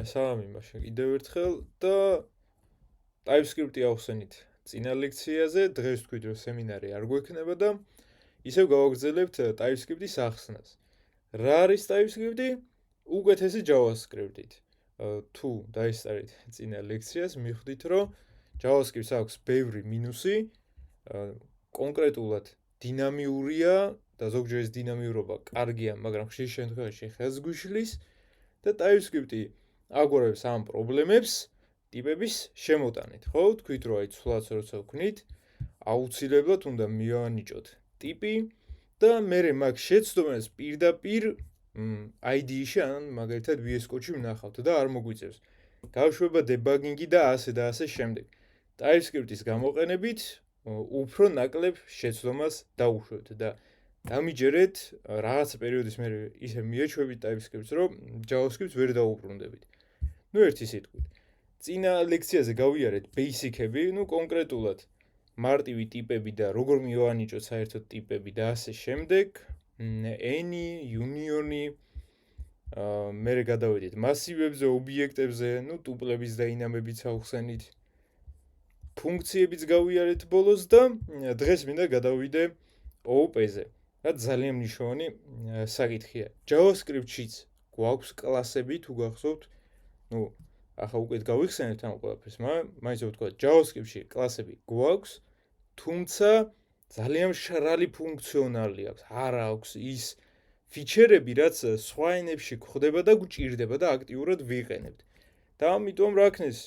სალამი მაშინ კიდევ ერთხელ და TypeScript-ი ავხსენით წინა ლექციაზე. დღეს თქვით რომ სემინარი არ გვექნება და ისევ გავაგრძელებთ TypeScript-ის ახსნას. რა არის TypeScript-ი? უკეთესი JavaScript-ით. თუ დაესწრით წინა ლექციას, მიხვდით რომ JavaScript-ს აქვს ბევრი მინუსი, კონკრეტულად დინამიურია და ზოგჯერ ეს დინამიურობა კარგია, მაგრამ ხშირ შემთხვევაში ხელს გვიშლის და TypeScript-ი აგვარებს ამ პრობლემებს ტიპების შემოტანით, ხო? თქვით რომ აი ცვლადს როცა ვქნით, აუცილებლად უნდა მივანიჭოთ ტიპი და მე მაგ შეცდომას პირდაპირ IDE-ში ან მაგალითად VS Code-ში ვნახავთ და არ მოგვიწევს. გავშვება დებაგინგი და ასე შემდეგ. TypeScript-ის გამოყენებით უფრო ნაკლებ შეცდომას დავუშვებთ და დამიჯერეთ რაღაცა პერიოდის მერე ისე მიეჩვევით TypeScript-ს, რომ JavaScript-ს ვერ დაუბრუნდებით. ერთი სიტყვით. წინა ლექციაზე გავიარეთ basic-ები, კონკრეტულად მარტივი ტიპები და როგორ მივანიჭოთ საერთოდ ტიპები და ასე შემდეგ. Any, union-ი, მერე გადავედით მასივებზე, ობიექტებზე, ტუპლების დაინამებიც ავხსენით. ფუნქციებიც გავიარეთ ბოლოს და დღეს მინდა გადავიდე OOP-ზე. რაც ძალიან მნიშვნელოვანი საკითხია. JavaScript-შიც გვაქვს კლასები, თუ გახსოვთ, ახლა უკეთ გავიხსენებთ ამ ყველაფერს, მაგრამ მაინც ვთქვა, JavaScript-ში კლასები გვაქვს, თუმცა ძალიან მშრალი ფუნქციონალი აქვს. არ აქვს ის ფიჩერები, რაც სხვა ენებში გვხვდება და გვჭირდება და აქტიურად ვიყენებთ. და ამიტომ რა ქნეს?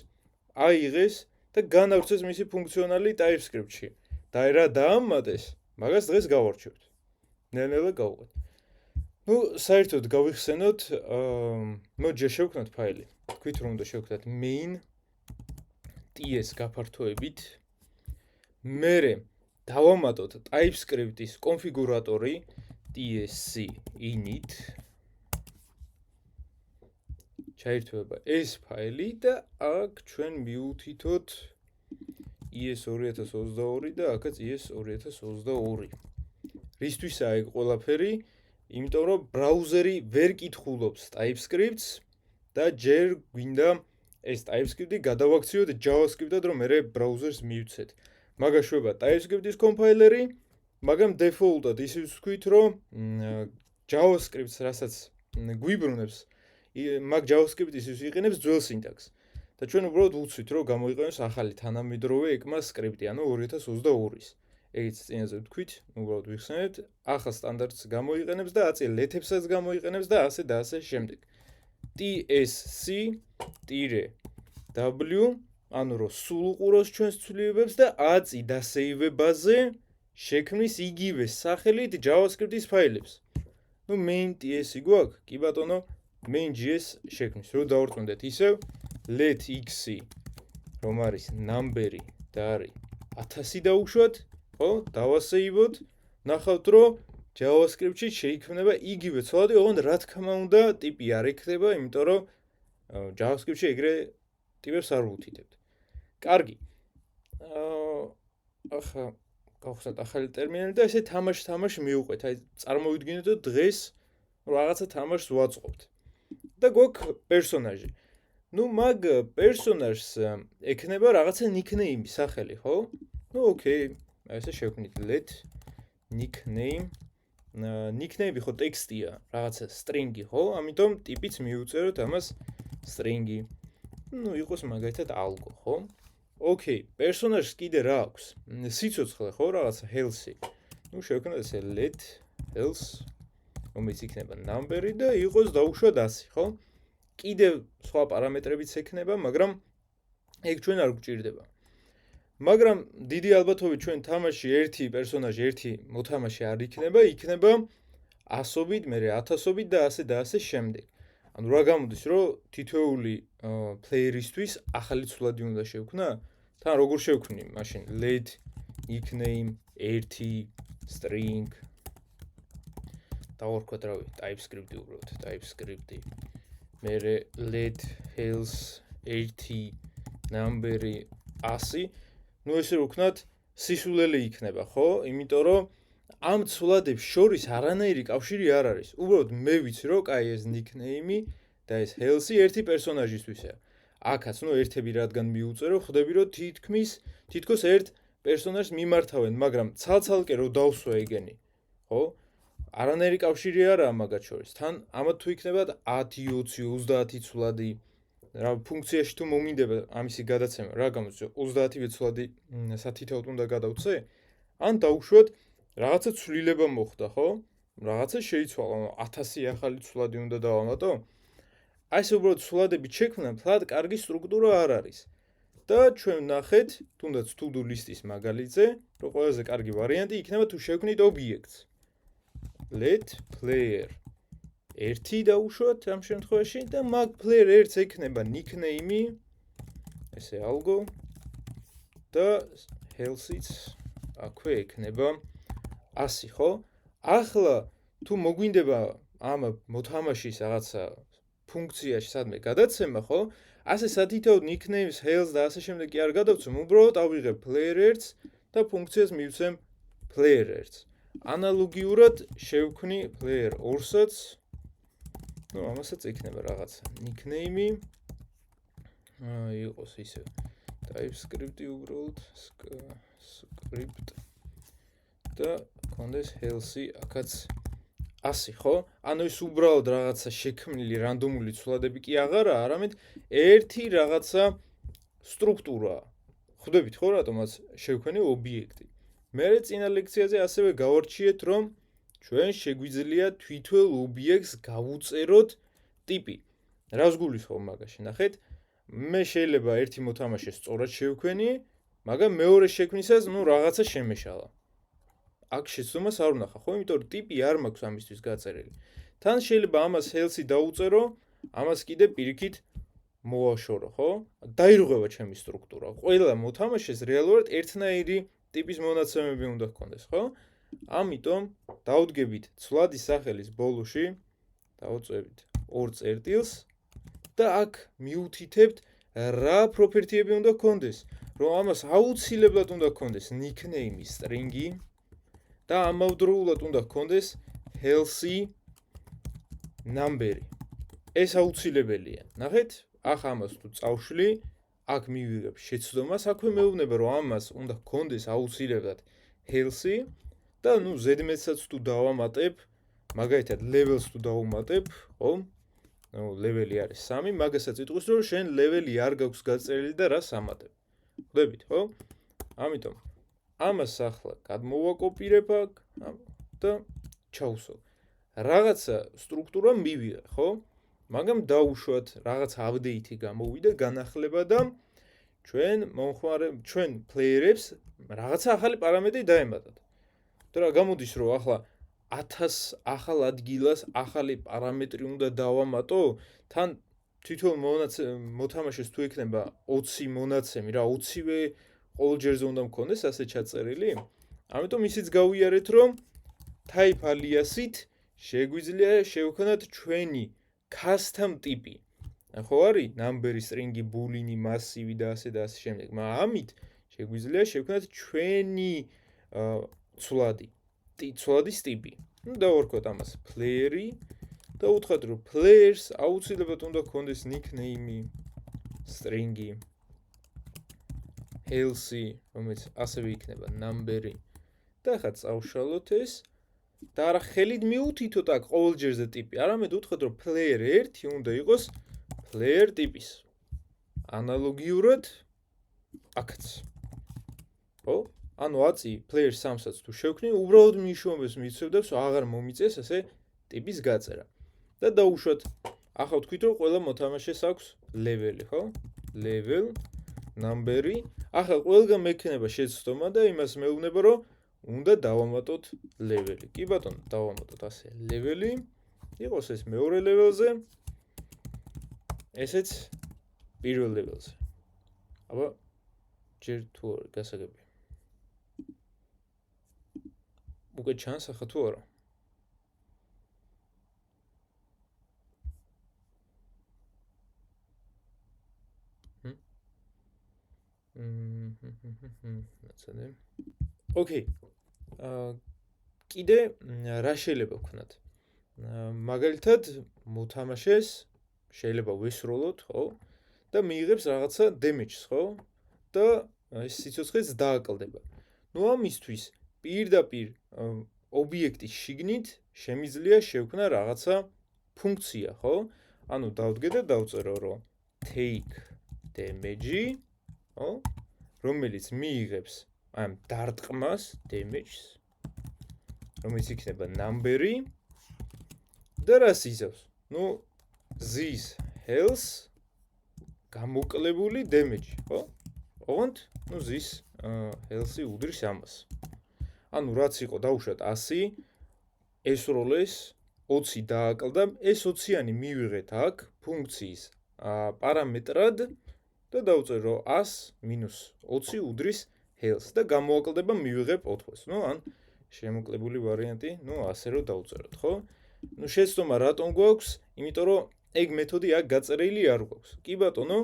აიღეს და განავრცეს მისი ფუნქციონალი TypeScript-ში. და რა დაამატეს, მაგას დღეს გავარჩევთ. ნელ-ნელა გავუყოთ. საერთოდ გავიხსენოთ, ჯერ შევქმნათ ფაილი. თქვით რომ უნდა შევქმნათ main.ts გაფართოებით. მერე დავამატოთ TypeScript-ის კონფიგურატორი tsc init. ჩაირთვება ეს ფაილი და აქ ჩვენ მივუთითოთ ES2022 და აქაც ES2022. რისთვისაა ეგ ყველაფერი? იმიტომ რომ ბრაუზერი ვერ კითხულობს TypeScript-ს და ჯერ გვინდა ეს TypeScript-ი გადავაქციოთ JavaScript-ად, რომ მერე ბრაუზერს მივცეთ. მაგას შვება TypeScript-ის კომპაილერი, მაგრამ default-ად ისე ვთქვით, რომ JavaScript-ს რასაც გვიბრუნებს, მაგ JavaScript-ის იყენებს ძველ სინტაქსს. და ჩვენ უბრალოდ ვუცვით, რომ გამოიყენოს ახალი თანამედროვე ECMAScript სკრიპტი, ანუ 2022-ის. ეგეც წინაზე ვთქვით, უბრალოდ ვიხსენებთ, ახალ სტანდარტს გამოიყენებს და აწილ ლეთებსაც გამოიყენებს და ასე შემდეგ. tsc-w, ანუ რომ სულ უყუროს ჩვენს ცვლილებებს და აწი დასეივებაზე შექმნის იგივე სახელით JavaScript-ის ფაილებს. main.ts-ი გვაქვს? კი ბატონო, main.js შექმნის. რო დავარწმუნდეთ ისევ let x-ი, რომ არის number-ი და არის 1000 დავუშვათ, ხო? დავასეივოთ, ნახავთ, რომ JavaScript-ში შეიქმნება იგივე ცვლადი, ოღონდ რა თქმა უნდა, ტიპი არ ექნება, იმიტომ რომ JavaScript-ში ეგრე ტიპებს არ ვუთითებთ. კარგი. ახლა გავხსნათ ახალი ტერმინალი და ესე თამაშ მივუყვეთ. აი წარმოვიდგინოთ, რომ დღეს რაღაცა თამაშს ვაწყობთ. და გვაქვს პერსონაჟი. მაგ პერსონაჟს ექნება რაღაცა nickname-ი, სახელი, ხო? ოკეი. ესე შევქმნით let nickname. nickname-ი ხო ტექსტია, რაღაცა string-ი, ხო? ამიტომ ტიპიც მივუწეროთ ამას string-ი. იყოს მაგალითად algo, ხო? ოკეი, პერსონაჟს კიდე რა აქვს? სიცოცხლე, ხო, რაღაცა health-ი. შევქმნათ ესე let health, რომელიც იქნება number-ი და იყოს დავუშვათ 100, ხო? კიდევ სხვა პარამეტრებიც ექნება, მაგრამ ეგ ჩვენ არ გვჭირდება. მაგრამ დიდი ალბათობით ჩვენ თამაში ერთი პერსონაჟი, ერთი მოთამაშე არ იქნება, იქნება 100-ით, მერე 1000-ით და ასე შემდეგ. ანუ რა გამოდის, რომ თითოეული პლეიერისთვის ახალი ცვლადი უნდა შევქმნა? თან როგორ შევქმნი მაშინ? let nickname 1 string დავარქვათ რავი, TypeScript-ი უბრალოდ, TypeScript-ი. მერე let health 1 number-ი 100. ესე ვქნათ სისულელი იქნება, ხო? იმიტომ რომ ამ ცვლადებს შორის არანაირი კავშირი არ არის. უბრალოდ მე ვიცი, რომ კაი ეს nickname-ი და ეს Halsey ერთი პერსონაჟისთვისაა. აქაც, ერთები რადგან მიუწერო, ხვდები, რომ თითქოს ერთ პერსონაჟს მიმართავენ, მაგრამ ცალ-ცალკე რო დავსვა ეგენი, ხო? არანაირი კავშირი არაა მაგათ შორის. თან ამათ თუ იქნება 10, 20, 30 ცვლადი, რა ფუნქციაში თუ მომინდება ამისი გადაცემა, რა გამოიწვია 30 ცვლადი სათითაოდ უნდა გადავცე? ან დავუშვათ რაღაცა ცვლილება მოხდა, ხო? რაღაცა შეიცვალა, 1000 ახალი ცვლადი უნდა დავამატო? აი ეს უბრალოდ ცვლადებით შექმნა მთლად კარგი სტრუქტურა არ არის. და ჩვენ ნახეთ, თუნდაც to-do list-ის მაგალითზე, რომ ყველაზე კარგი ვარიანტი იქნება თუ შევქმნით ობიექტს. Let player 1 დავუშვათ ამ შემთხვევაში და mag player 1-ს ექნება nickname, ესე algo და Halsey-ც აქვე ექნება 100, ხო? ახლა თუ მოგვინდება ამ მოთამაშის რაღაცა ფუნქციაში სადმე გადაცემა, ხო? ასე სათითაოდ nicknames, Hales და ასე შემდეგ კი არ გადავცემ, უბრალოდ ავიღებ player 1-ს და ფუნქციას მივცემ player 1-ს. ანალოგიურად შევქმნი player 2-საც. ამასაც ექნება რაღაცა nickname. იყოს ისე TypeScript-ი უბრალოდ script და კონდეს Halsey აქაც 100, ხო? ანუ ეს უბრალოდ რაღაცა შექმნილი რანდომული ცვლადები კი აღარა, არამედ ერთი რაღაცა სტრუქტურაა. ხვდებით ხო, რატომაც შევქმნი ობიექტი. მერე წინა ლექციაზე ასევე გავარჩიეთ, რომ ჩვენ შეგვიძლია თვითონ ობიექტს გავუწეროთ ტიპი. რას გულისხმობ მაგაში, ნახეთ? მე შეიძლება ერთი მოთამაშე სწორად შევქმნი, მაგრამ მეორე შექმნისას, რაღაცა შემეშალა. აქ შეცდომას არ ვნახა, ხო? იმიტომ რომ ტიპი არ მაქვს ამისთვის გაწერილი. თან შეიძლება ამას Halsey დაუწერო, ამას კიდე პირიქით მოვაშორო, ხო? დაირღვევა ჩემი სტრუქტურა. ყველა მოთამაშეს რეალურად ერთნაირი ტიპის მონაცემები უნდა ჰქონდეს, ხო? ამიტომ დავდგებით ცვლადის სახელის ბოლოში, დავუწევით 2 წერტილს და აქ მიუთითებთ რა პროპერტიები უნდა ჰქონდეს, რომ ამას აუცილებლად უნდა ჰქონდეს nickname string-ი და ამავდროულად უნდა ჰქონდეს Halsey number-ი. ეს აუცილებელია. ნახეთ, ახლა ამას თუ წავშლი, აქ მივიღებ შეცდომას, აქვე მეუბნება, რომ ამას უნდა ჰქონდეს აუცილებლად Halsey და ზედმეტსაც თუ დავამატებ, მაგალითად level-ს თუ დავუმატებ, ხო? level-ი არის 3, მაგასაც იტყვის, რომ შენ level-ი არ გაქვს გაწერილი და რას ამატებ. ხვდებით, ხო? ამიტომ ამას ახლა გადმოვაკოპირებ აქ და ჩავსვავ. რაღაცა სტრუქტურა მივიღე, ხო? მაგრამ დავუშვათ, რაღაც update-ი გამოვიდა, განახლება და ჩვენ player-ებს რაღაცა ახალი პარამეტრი დაემატათ. და რა გამოდის, რომ ახლა 1000 ახალ ადგილას ახალი პარამეტრი უნდა დავამატო, თან თვითონ მოთამაშეს თუ ექნება 20 მონაცემი, რა 20-ვე ყოველ ჯერზე უნდა მქონდეს ასე ჩაწერილი. ამიტომ ისიც გავიარეთ, რომ type alias-ით შეგვიძლია შევქმნათ ჩვენი custom ტიპი. ხო არის number string-ი, boolean-ი, massive-ი და ასე და ასე შემდეგ. მაგრამ ამით შეგვიძლია შევქმნათ ჩვენი ცვლადის ტიპი. დავარქვათ ამას player-ი და უთხრათ, რომ players აუცილებლად უნდა ჰქონდეს nickname-ი, string-ი, Halsey, რომელიც ასევე იქნება number-ი. და ახლა წავშალოთ ეს და არა ხელით მიუთითოთ აქ ყოველ ჯერზე ტიპი, არამედ უთხრათ, რომ player 1 უნდა იყოს player ტიპის. ანალოგიურად აქაც. ხო? ანუ აწი player 3-საც თუ შევქმნი, უბრალოდ მნიშვნელობას მიცემდებს, აღარ მომიწეს ასე ტიპის გაწერა. და დავუშვათ, ახლა ვთქვით, რომ ყველა მოთამაშეს აქვს level-ი, ხო? level number-ი. ახლა ყველგან მექნება შეცდომა და იმას მეუბნება, რომ უნდა დავამატოთ level-ი. კი ბატონო, დავამატოთ ასე level-ი. იყოს ეს მეორე level-ზე. ესეც პირველ level-ზე. აბა ჯერ თუ არ გასაგებია. უკვე ჩანს ახლა თუ არა? ნაცადე. ოკეი. კიდე რა შეიძლება ვქნათ? მაგალითად, მოთამაშეს შეიძლება ვესროლოთ, ხო? და მიიღებს რაღაცა damage-ს, ხო? და ეს სიცოცხლეც დააკლდება. ნუ ამისთვის პირდაპირ ობიექტის შიგნით შემიძლია შევქმნა რაღაცა ფუნქცია, ხო? ანუ დავდგე და დავწერო, რომ take damage, ხო? რომელიც მიიღებს ამ დარტყმას damage-ს, რომელიც იქნება number-ი და რას იზავს? ნუ this health გამოკლებული damage, ხო? ოღონდ, ნუ this health-ი უდრის ამას. ანუ რაც იყო დავუშვათ 100, ესროლეს 20 დააკლდა, ეს 20-იანი მივიღეთ აქ ფუნქციის პარამეტრად და დავწერო 100 - 20 უდრის health და გამოაკლდება მივიღებ 4-ს. ნუ ან შემოკლებული ვარიანტი, ნუ ასე რომ დავწეროთ, ხო? ნუ შეცდომა რატომ გვაქვს? იმიტომ რომ ეგ მეთოდი აქ გაწერილი არ გვაქვს. კი ბატონო,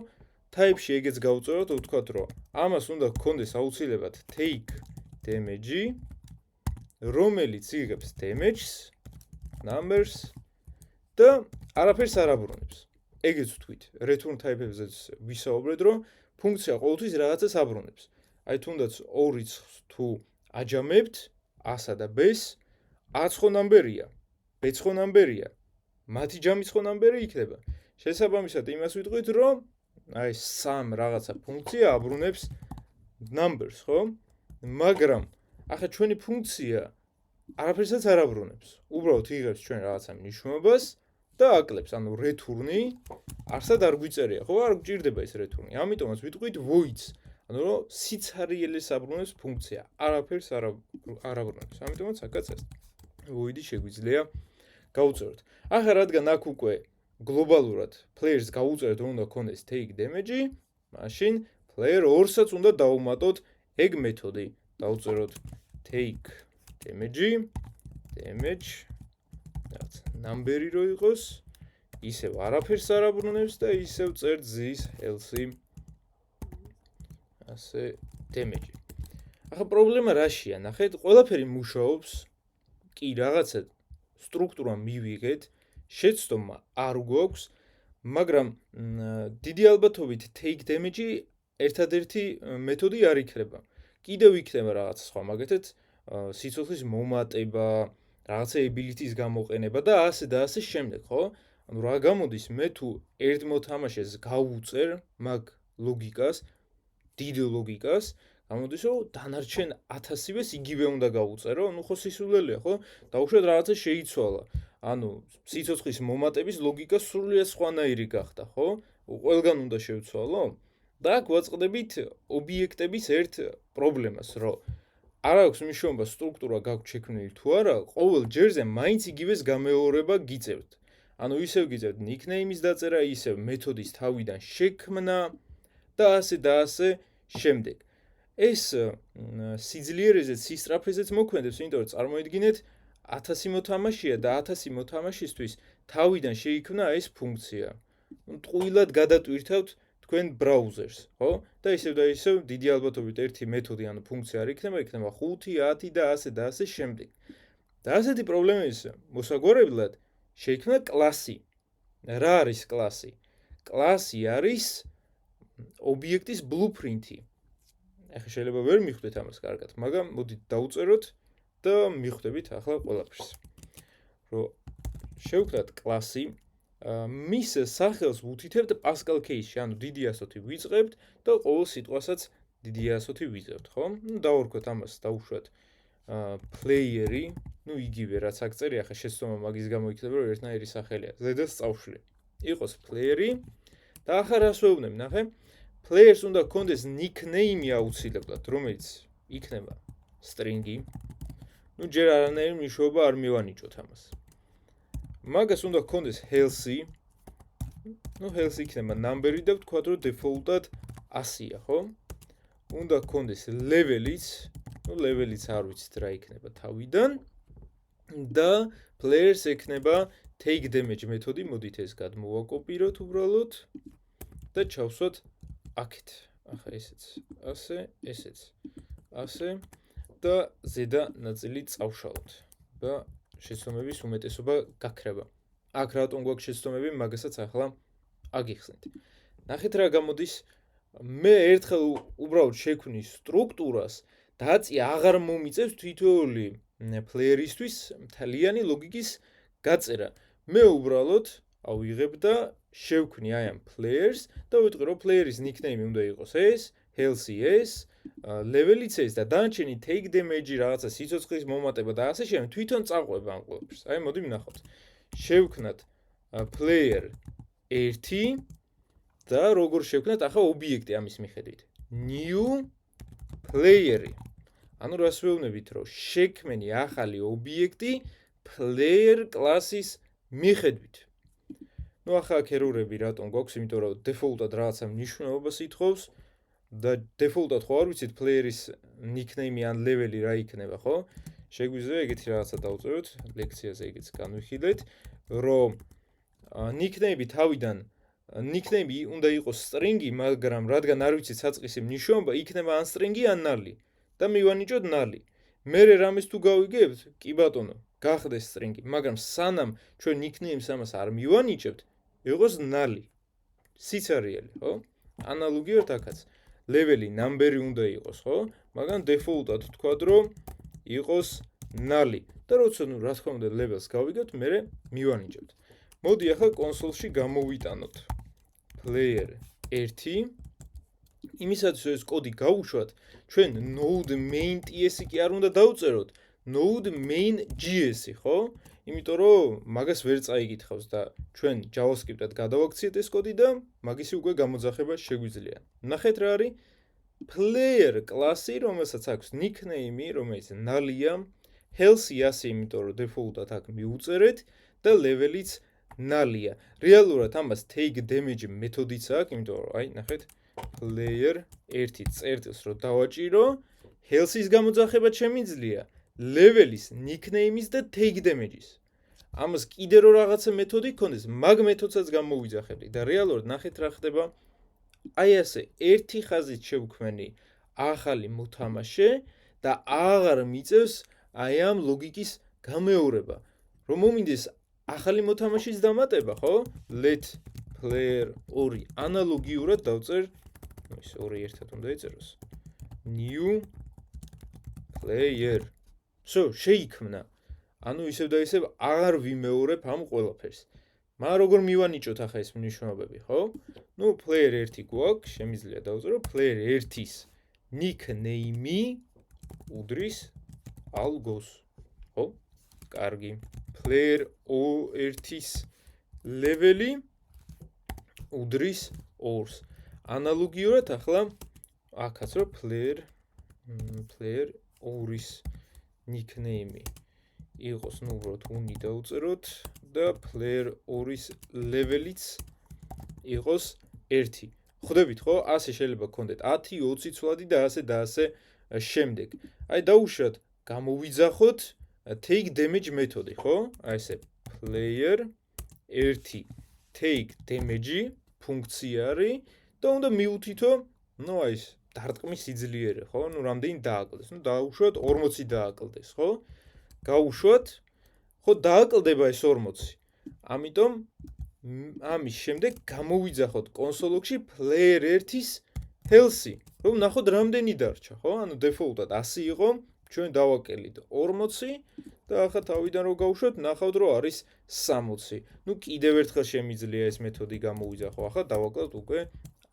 type-ში ეგეც გავწეროთ, ვთქვათ, რომ ამას უნდა გქონდეს აუცილებლად take damage, რომელიც იღებს damage-ს, numbers და არაფერს არ აბრუნებს. ეგეც ვთქვით, return type-ებზეც ვისაუბრეთ, რომ ფუნქცია ყოველთვის რაღაცას აბრუნებს. აი თუნდაც ორ რიცხვს თუ აჯამებთ, 100 და B-ს, A ხო number-ია, B ხო number-ია, მათი ჯამიც ხო number-ი იქნება. შესაბამისად იმას ვიტყვით, რომ აი სამ რაღაცა ფუნქცია აბრუნებს numbers, ხო? მაგრამ ახლა ჩვენი ფუნქცია არაფერსაც არ აბრუნებს. უბრალოდ იღებს ჩვენ რაღაცა მნიშვნელობას და აკლებს, ანუ return-ი არსად არ გვიწერია, ხო? არ გვჭირდება ეს return-ი. ამიტომაც ვიტყვით voids, ანუ რომ სიცარიელეს აბრუნებს ფუნქცია, არაფერს არ აბრუნებს. ამიტომაც აქაც ეს void-ი შეგვიძლია გავუწეროთ. ახლა რადგან აქ უკვე გლობალურად players გავუწერეთ, რომ უნდა ქონდეს take damage, მაშინ player 2-საც უნდა დავუმატოთ ეგ მეთოდი. დავუწეროთ take damage, რაც number-ი რო იყოს, ისევ არაფერს არ აბრუნებს და ისევ წერთ this health-ი ასე damage. ახლა პრობლემა რაშია? ნახეთ, ყველაფერი მუშაობს, კი რაღაცა სტრუქტურა მივიღეთ, შეცდომა არ გვაქვს, მაგრამ დიდი ალბათობით take damage ერთადერთი მეთოდი არ იქნება. კიდევ იქნება რაღაც სხვა, მაგათაც სიცოცხლის მომატება, რაღაცა ability-ის გამოყენება და ასე და ასე შემდეგ, ხო? ანუ რა გამოდის, მე თუ ერთ მოთამაშეს გავუწერ მაგ ლოგიკას, დიდ ლოგიკას, გამოდის, რომ დანარჩენ 1000-ს იგივე უნდა გავუწერო, ნუ ხო სისულელეა, ხო? დაუშვათ რაღაცა შეიცვალა. ანუ სიცოცხლის მომატების ლოგიკა სრულიად სხვანაირი გახდა, ხო? ყველგან უნდა შევცვალო? და აქ ვაწყდებით ობიექტების ერთ პრობლემას, რომ არ აქვს მნიშვნელობა სტრუქტურა გაქვთ შექმნილი თუ არა, ყოველ ჯერზე მაინც იგივეს გამეორება გიწევთ. ანუ ისევ გიწევთ nickname-ის დაწერა, ისევ მეთოდის თავიდან შექმნა და ასე შემდეგ. ეს სიძლიერეზეც, სისწრაფეზეც მოქმედებს, იმიტომ რომ წარმოიდგინეთ 1000 მოთამაშეა და 1000 მოთამაშისთვის თავიდან შეიქმნა ეს ფუნქცია. ტყუილად გადატვირთავთ თქვენ ბრაუზერს, ხო? და ისევ დიდი ალბათობით ერთი მეთოდი ანუ ფუნქცია არ იქნება, იქნება 5, 10 და ასე შემდეგ. და ასეთი პრობლემის მოსაგვარებლად შეიქმნა კლასი. რა არის კლასი? კლასი არის ობიექტის blueprint-ი. ახლა შეიძლება ვერ მიხვდეთ ამას კარგად, მაგრამ მოდით დავუწეროთ და მიხვდებით ახლა ყველაფერს. რომ შევქმნათ კლასი, მის სახელს ვუთითებთ Pascal case-ში, ანუ დიდი ასოთი ვიწყებთ და ყოველ სიტყვასაც დიდი ასოთი ვიწყებთ, ხო? ნუ დავურქვათ ამას, დავუშვათ player-ი, ნუ იგივე რაც აქ წერია, ახლა შეცდომა მაგის გამო იქნება, რომ ერთნაირი სახელია. ზედაც წავშლი. იყოს player-ი და ახლა რას ვეუბნები, ნახე? Players უნდა გქონდეს nickname-ი აუცილებლად, რომელიც იქნება string-ი. ნუ ჯერ არანაირი მნიშვნელობა არ მივანიჭოთ ამას. მაგას უნდა გქონდეს health-ი. ნუ health იქნება number-ი და ვთქვათ, რომ default-ად 100-ია, ხო? უნდა გქონდეს level-იც, ნუ level-იც არ ვიცით რა იქნება თავიდან და players ექნება take damage მეთოდი, მოდით ეს გადმოვაკოპიროთ უბრალოდ და ჩავსვათ აქეთ. ახლა ესეც, ესეც, ასე და ზედა ნაწილი წავშალოთ და შეცდომების უმეტესობა გაქრება. აქ რატომ გვაქვს შეცდომები, მაგასაც ახლა აგიხსნით. ნახეთ რა გამოდის. მე ერთხელ უბრალოდ შექმნი სტრუქტურას და აწი აღარ მომიწევს თითოეული პლეიერისთვის მთლიანი ლოგიკის გაწერა. მე უბრალოდ ავიღებ და შევქმნი აი ამ players და ვიტყვი რომ player-ის nickname უნდა იყოს ეს, healthy ეს, level-იც ეს და დანარჩენი take damage-ი რაღაცა სიცოცხლის მომატება და ასე შემდეგ თვითონ წაყვება ამ ყველაფერს. აი მოდი ვნახავთ. შევქმნათ player 1 და როგორ შევქმნათ ახლა ობიექტი ამის მიხედვით. new player-ი. ანუ რას ვეუბნებით რომ შექმნი ახალი ობიექტი player კლასის მიხედვით. ნუ ახლა ქერურები რატომ გვაქვს, იმიტომ რომ default-ად რაღაცა მნიშვნელობას ითხოვს და default-ად ხო არ ვიცით player-ის nickname ან level-ი რა იქნება, ხო? შეგვიძლია ეგეთი რაღაცა დავწეროთ, ლექციაზე ეგეც განვიხილეთ, რომ nickname-ი თავიდან nickname-ი უნდა იყოს string-ი, მაგრამ რადგან არ ვიცით საწყისი მნიშვნელობა, იქნება ან string-ი ან null-ი და მივანიჭოთ null-ი. მერე რამეს თუ გავიგებთ, კი ბატონო, გახდეს string-ი, მაგრამ სანამ ჩვენ nickname-ს ამას არ მივანიჭებთ, იყოს null-ი. სიცარიელი, ხო? ანალოგიურად აქაც. level-ი number-ი უნდა იყოს, ხო? მაგრამ default-ად თქვათ, რომ იყოს null-ი. და როცა ნუ რა თქმა უნდა level-ს გავიგებთ, მერე მივანიჭებთ. მოდი ახლა კონსოლში გამოვიტანოთ player 1 იმისათვის ეს კოდი გავუშვათ, ჩვენ node main ts-ი კი არ უნდა დავწეროთ, node main gs-ი, ხო? იმიტომ რომ მაგას ვერ წაიგითხავს და ჩვენ JavaScript-ად გადავაქციეთ ეს კოდი და მაგისი უკვე გამოძახება შეგვიძლია. ნახეთ რა არის player კლასი, რომელსაც აქვს nickname-ი, რომელიც null-ია, healthy ასე, იმიტომ რომ default-ად აქ მიუწერეთ და level-იც null-ია. რეალურად ამას take damage მეთოდიც აქვს, იმიტომ რომ აი ნახეთ player 1 წერტილს რო დავაჭირო, health-ის გამოძახება შემიძლია, level-ის, nickname-ის და take damage-ის. ამას კიდე რო რაღაცა მეთოდი გქონდეს, მაგ მეთოდსაც გამოვიძახებდი და რეალურად ნახეთ რა ხდება. აი ასე ერთი ხაზით შევქმნი ახალი მოთამაშე და აღარ მიწევს აი ამ ლოგიკის გამეორება. რომ მომინდეს ახალი მოთამაშის დამატება, ხო? let player 2 ანალოგიურად დავწერ, ის 2 ერთად უნდა ეწეროს. new player. შეიქმნა. ანუ ისევ და ისევ აღარ ვიმეორებ ამ ყველაფერს. მაგრამ როგორ მივანიჭოთ ახლა ეს მნიშვნელობები, ხო? ნუ player 1 გვაქვს, შემიძლია დავწერო player 1-ის nickname-ი უდრის algos, ხო? კარგი. player 1-ის level-ი უდრის 2-ს. ანალოგიურად ახლა აქაც რო player 2-ის nickname-ი იყოს, ნუ უბრალოდ uni დავწეროთ და player 2-ის level-იც იყოს 1. ხვდებით ხო? ასე შეიძლება გქონდეთ 10, 20 ცვლადი და ასე შემდეგ. აი დაუშვათ, გამოვიძახოთ take damage მეთოდი, ხო? აი ესე player 1 take damage ფუნქცია არის და უნდა მივუთითო, ნუ აი ეს დარტყმის სიძლიერე, ხო? ნუ რამდენი დააკლდეს? ნუ დაუშვათ 40 დააკლდეს, ხო? გავუშვათ, ხო დააკლდება ეს 40. ამიტომ ამის შემდეგ გამოვიძახოთ კონსოლში player 1-ის health-ი, რომ ნახოთ რამდენი დარჩა, ხო? ანუ default-ად 100 იყო, ჩვენ დავაკელით 40 და ახლა თავიდან რო გავუშვათ, ნახავთ რომ არის 60. ნუ კიდევ ერთხელ შემიძლია ეს მეთოდი გამოვიძახო. ახლა დავაკლოთ უკვე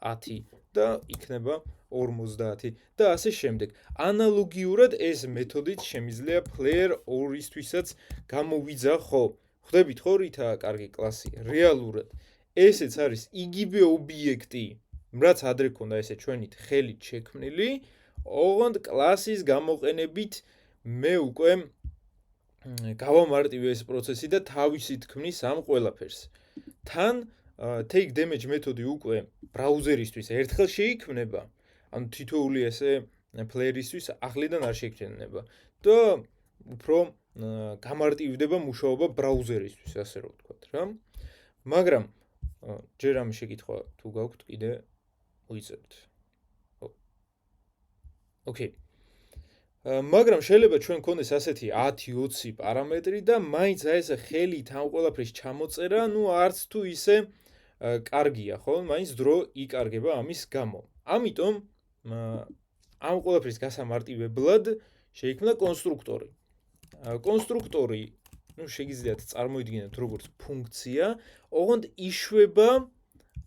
10 და იქნება 50 და ასე შემდეგ. ანალოგიურად ეს მეთოდით შემიძლია player 2-ისთვისაც გამოვიძახო. ხვდებით ხო რითაა კარგი კლასი? რეალურად ესეც არის იგივე ობიექტი, რაც ადრე ქონდა ესე ჩვენით ხელით შექმნილი, ოღონდ კლასის გამოყენებით მე უკვე გავამარტივე ეს პროცესი და თავისით ქმნის ამ ყველაფერს. თან take damage მეთოდი უკვე ბრაუზერისთვის ერთხელ შეიქმნება, ანუ თითოეული ესე player-ისთვის ახლიდან არ შეიქმნება და უფრო გამარტივდება მუშაობა ბრაუზერისთვის, ასე რომ ვთქვათ რა. მაგრამ ჯერ ამ შეკითხვა თუ გაქვთ კიდე უიწერთ. ოკეი. მაგრამ შეიძლება ჩვენ გქონდეს ასეთი 10-20 პარამეტრი და მაინც აი ეს ხელით ამ ყველაფრის ჩამოწერა, ნუ არც თუ ისე კარგია, ხო? მაინც დრო იკარგება ამის გამო. ამიტომ ამ ყველაფრის გასამარტივებლად შეიქმნა კონსტრუქტორი. კონსტრუქტორი, შეგიძლიათ წარმოიდგინოთ როგორც ფუნქცია, ოღონდ იშვება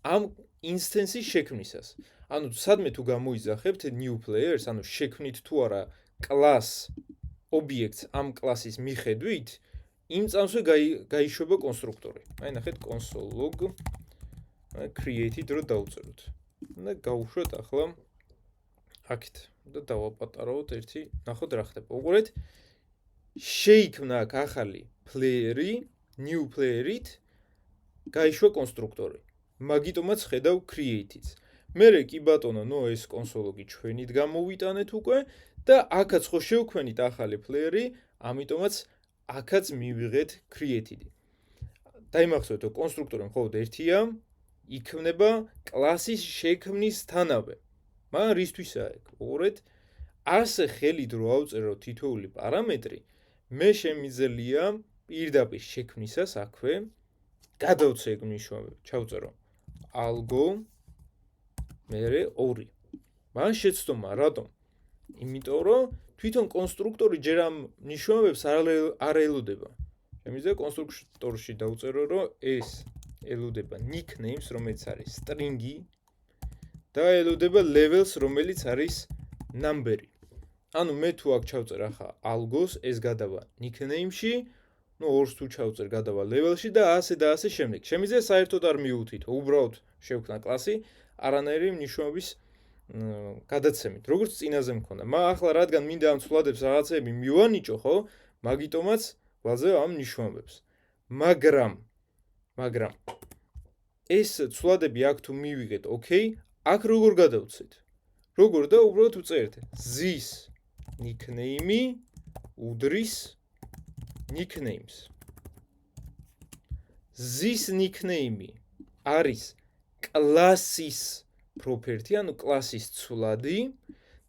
ამ ინსტენსის შექმნისას. ანუ სადმე თუ გამოიძახებთ new players, ანუ შექმნით თუ არა კლას ობიექტს ამ კლასის მიხედვით, იმ წამსვე გაიშვება კონსტრუქტორი. აი ნახეთ console log created რო დავწეროთ. და გავუშვათ ახლა აქეთ და დავაპატარავოთ ერთი, ნახოთ რა ხდება. უყურეთ, შეიქმნა აქ ახალი პლეიერი, new player-ით გაიშვა კონსტრუქტორი. მაგიტომაც ხედავ created-ს. მერე კი ბატონო, ეს კონსოლოგი ჩვენით გამოვიტანეთ უკვე და აქაც ხო შევქმნით ახალი პლეიერი, ამიტომაც აქაც მივიღეთ created-ი. დაიმახსოვრეთ, რომ კონსტრუქტორი მხოლოდ ერთია, იქმნება კლასის შექმნისთანავე. მაგრამ რისთვისაა ეგ? უყურეთ, ასე ხელით რო ავწერო თითოეული პარამეტრი, მე შემიძლია პირდაპირ შექმნისას აქვე გადავცე ეგ მნიშვნელობები. ჩავწერო algo მერე 2. მაგრამ შეცდომა, რატომ? იმიტომ რომ თვითონ კონსტრუქტორი ჯერ ამ მნიშვნელობებს არ ელოდება. შემიძლია კონსტრუქტორში დავწერო, რომ ეს ელოდება nicknames, რომელიც არის string-ი და ელოდება levels, რომელიც არის number-ი. ანუ მე თუ აქ ჩავწერ ახლა algos, ეს გადავა nickname-ში, 2-ს თუ ჩავწერ გადავა level-ში და ასე და ასე შემდეგ. შემიძლია საერთოდ არ მიუთითო, უბრალოდ შევქმნა კლასი არანაირი მნიშვნელობის გადაცემით, როგორც წინაზე მქონდა. მაგრამ ახლა რადგან მინდა ამ ცვლადებს რაღაცები მივანიჭო, ხო? მაგიტომაც ვაძლევ ამ მნიშვნელობებს. მაგრამ ეს ცვლადები აქ თუ მივიღეთ, ოკეი, აქ როგორ გადავცეთ? როგორ და უბრალოდ ვწერთ this nickname უდრის nicknames. This nickname არის კლასის property, ანუ კლასის ცვლადი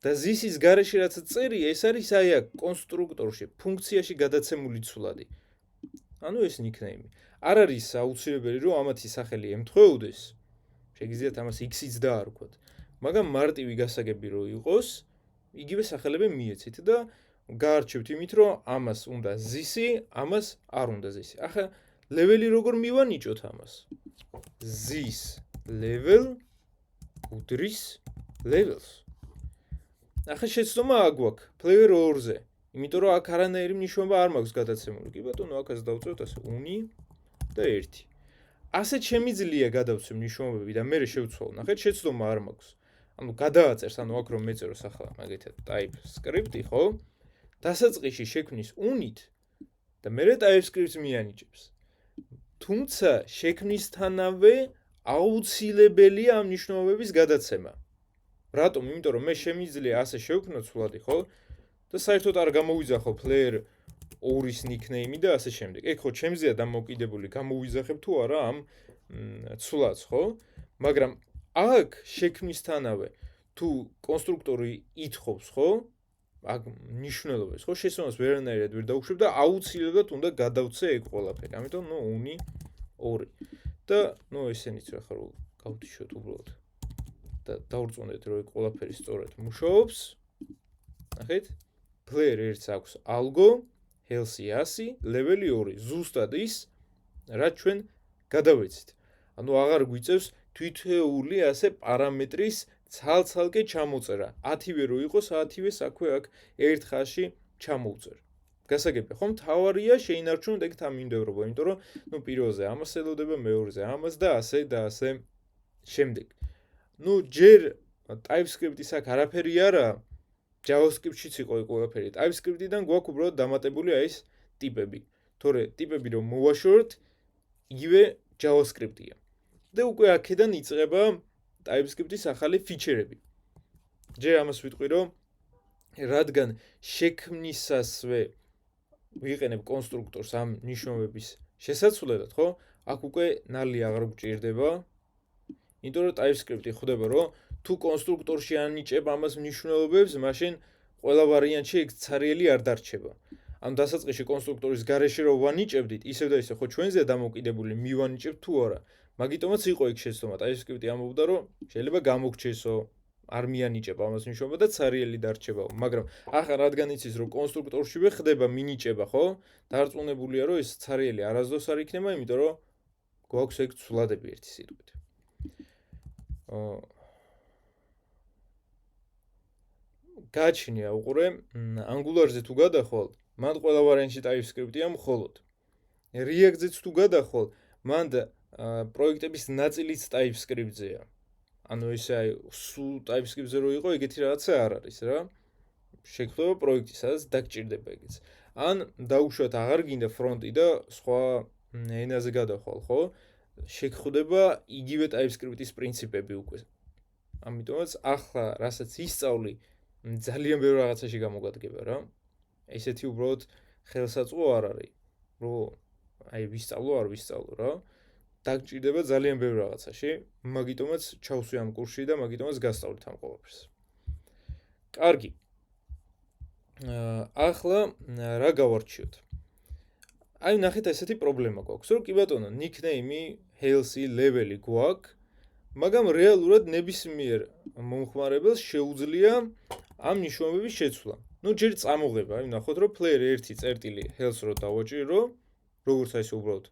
და this-ის გარეშე რაც წერია, ეს არის აი აქ კონსტრუქტორში, ფუნქციაში გადაცემული ცვლადი. ანუ ეს nickname. არ არის აუცილებელი, რომ ამათი სახელი ემთხვეოდეს. შეგიძლიათ ამას x-იც დაარქვათ. მაგრამ მარტივი გასაგები რო იყოს, იგივე სახელები მიეცით და გაარჩევთ იმით, რომ ამას უნდა this-ი, ამას არ უნდა this-ი. ახლა ლეველი როგორ მივანიჭოთ ამას? This level უდრის levels. ახლა შეცდომა აგვაქვს player 2-ზე. იმიტომ რომ აქ არანაირი მნიშვნელობა არ მაქვს გადაცემული. კი ბატონო, აქაც დავწეროთ ასე uni და 1. ასეთ შემიძლია გადავცე მნიშვნელობები და მე შევცვალო. ნახეთ, შეცდომა არ მაქვს. ანუ გადააწერს, ანუ აქ რომ მეწეროს ახლა მაგეთად type script-ი, ხო? დასაწყისში შექმნის unit და მე TypeScript-ს მიანიჭებს. თუმცა შექმნისთანავე აუცილებელია ამ მნიშვნელობების გადაცემა. რატომ? იმიტომ რომ მე შემიძლია ასე შევქმნო ცვლადი, ხო? და საერთოდ არ გამოვიძახო player 2-ის nickname და ასე შემდეგ. ეგ ხო შემიძლია დამოკიდებული გამოვიძახებ თუ არა ამ ცვლადს, ხო? მაგრამ აქ შექმნისთანავე თუ კონსტრუქტორი ითხოვს, ხო? აქ მნიშვნელობებს, ხო? შესაბამისად ვერანაირად ვერ დავუშვებ და აუცილებლად უნდა გადავცე ეგ ყველაფერი. ამიტომ uni 2. და ესენიც ახლა რომ გავდიშოთ უბრალოდ და დავrწმუნდეთ რომ ეგ ყველაფერი სწორად მუშაობს. ნახეთ, player 1-ს აქვს algo, healthy 100, level 2 ზუსტად ის, რაც ჩვენ გადავეცით. ანუ აღარ გვიწევს თითოეული ასე პარამეტრის ცალ-ცალკე ჩამოწერა. 10-ვე რო იყოს, 10-ვე საქვე აქ ერთ ხაზში ჩამოვწერ. გასაგებია, ხომ? თავარია შეინარჩუნოთ ეგ თანმიმდევრობა, იმიტომ რომ პირველზე ამას ელოდება, მეორეზე ამას და ასე და ასე შემდეგ. ჯერ TypeScript-ის აქ არაფერი არა, JavaScript-შიც იყო ეგ ყველაფერი. TypeScript-დან გვაქვს უბრალოდ დამატებული აი ეს ტიპები. თორე ტიპები რომ მოვაშოროთ, იგივე JavaScript-ია. და უკვე აქედან იწყება TypeScript-ის ახალი ფიჩერები. ჯერ ამას ვიტყვი, რომ რადგან შექმნისასვე ვიყენებ კონსტრუქტორს ამ ნიშნობების შესაცვლელად, ხო? აქ უკვე ნალი აღარ გვჭირდება. იმიტომ რომ TypeScript-ი ხვდება, რომ თუ კონსტრუქტორში ანიჭებ ამას მნიშვნელობებს, მაშინ ყველა ვარიანტში ეგ ცარიელი არ დარჩება. ანუ დასაწყისში კონსტრუქტორის გარეშე რო ვანიჭებდით, ისევ და ისე ხო ჩვენზეა დამოკიდებული მივანიჭებთ თუ არა. მაგიტომაც იყო იქ შეცდომა. TypeScript-ი ამბობდა, რომ შეიძლება გამოგჩესო, არ მიანიჭება ამას ნიშნობა და ცარიელი დარჩებაო. მაგრამ ახლა რადგან იცის, რომ კონსტრუქტორშივე ხდება მინიჭება, ხო? დარწმუნებულია, რომ ეს ცარიელი არასდროს არ იქნება, იმიტომ რომ გვაქვს ეგ ცვლადები ერთი სიტყვით. გაჩნია უყურე, Angular-ზე თუ გადახვალ, მან ყველა ვარიანტში TypeScript-ია მხოლოდ. React-ზეც თუ გადახვალ, მან პროექტების ნაწილიც TypeScript-ზეა. ანუ ესე აი, სულ TypeScript-ზე რო იყო, ეგეთი რაღაცა არ არის რა. შეგხვდება პროექტი, სადაც დაგჭირდება ეგეც. ან დაუშვათ აღარ გინდა ფრონტი და სხვა ენაზე გადახვალ, ხო? შეგხვდება იგივე TypeScript-ის პრინციპები უკვე. ამიტომაც ახლა რასაც ისწავლი, ძალიან ბევრი რაღაცაში გამოგადგება რა. ესეთი უბრალოდ ხელსაწყო არ არის, რომ აი ვისწავლო, არ ვისწავლო რა. დაგჭირდება ძალიან ბევრი რაღაცაში, მაგიტომაც ჩავსვი ამ კურსში და მაგიტომაც გასწავლით ამ ყველაფერს. კარგი. ახლა რა გავარჩიოთ? აი ნახეთ ესეთი პრობლემა გვაქვს, რომ კი ბატონო, nickname-ი, health-ი, level-ი გვაქვს, მაგრამ რეალურად ნებისმიერ მომხმარებელს შეუძლია ამ ნიშნულების შეცვლა. ნუ ჯერ წამოღება, აი ნახოთ, რომ player 1 health რო დავაჭირო, როგორც აი ეს უბრალოდ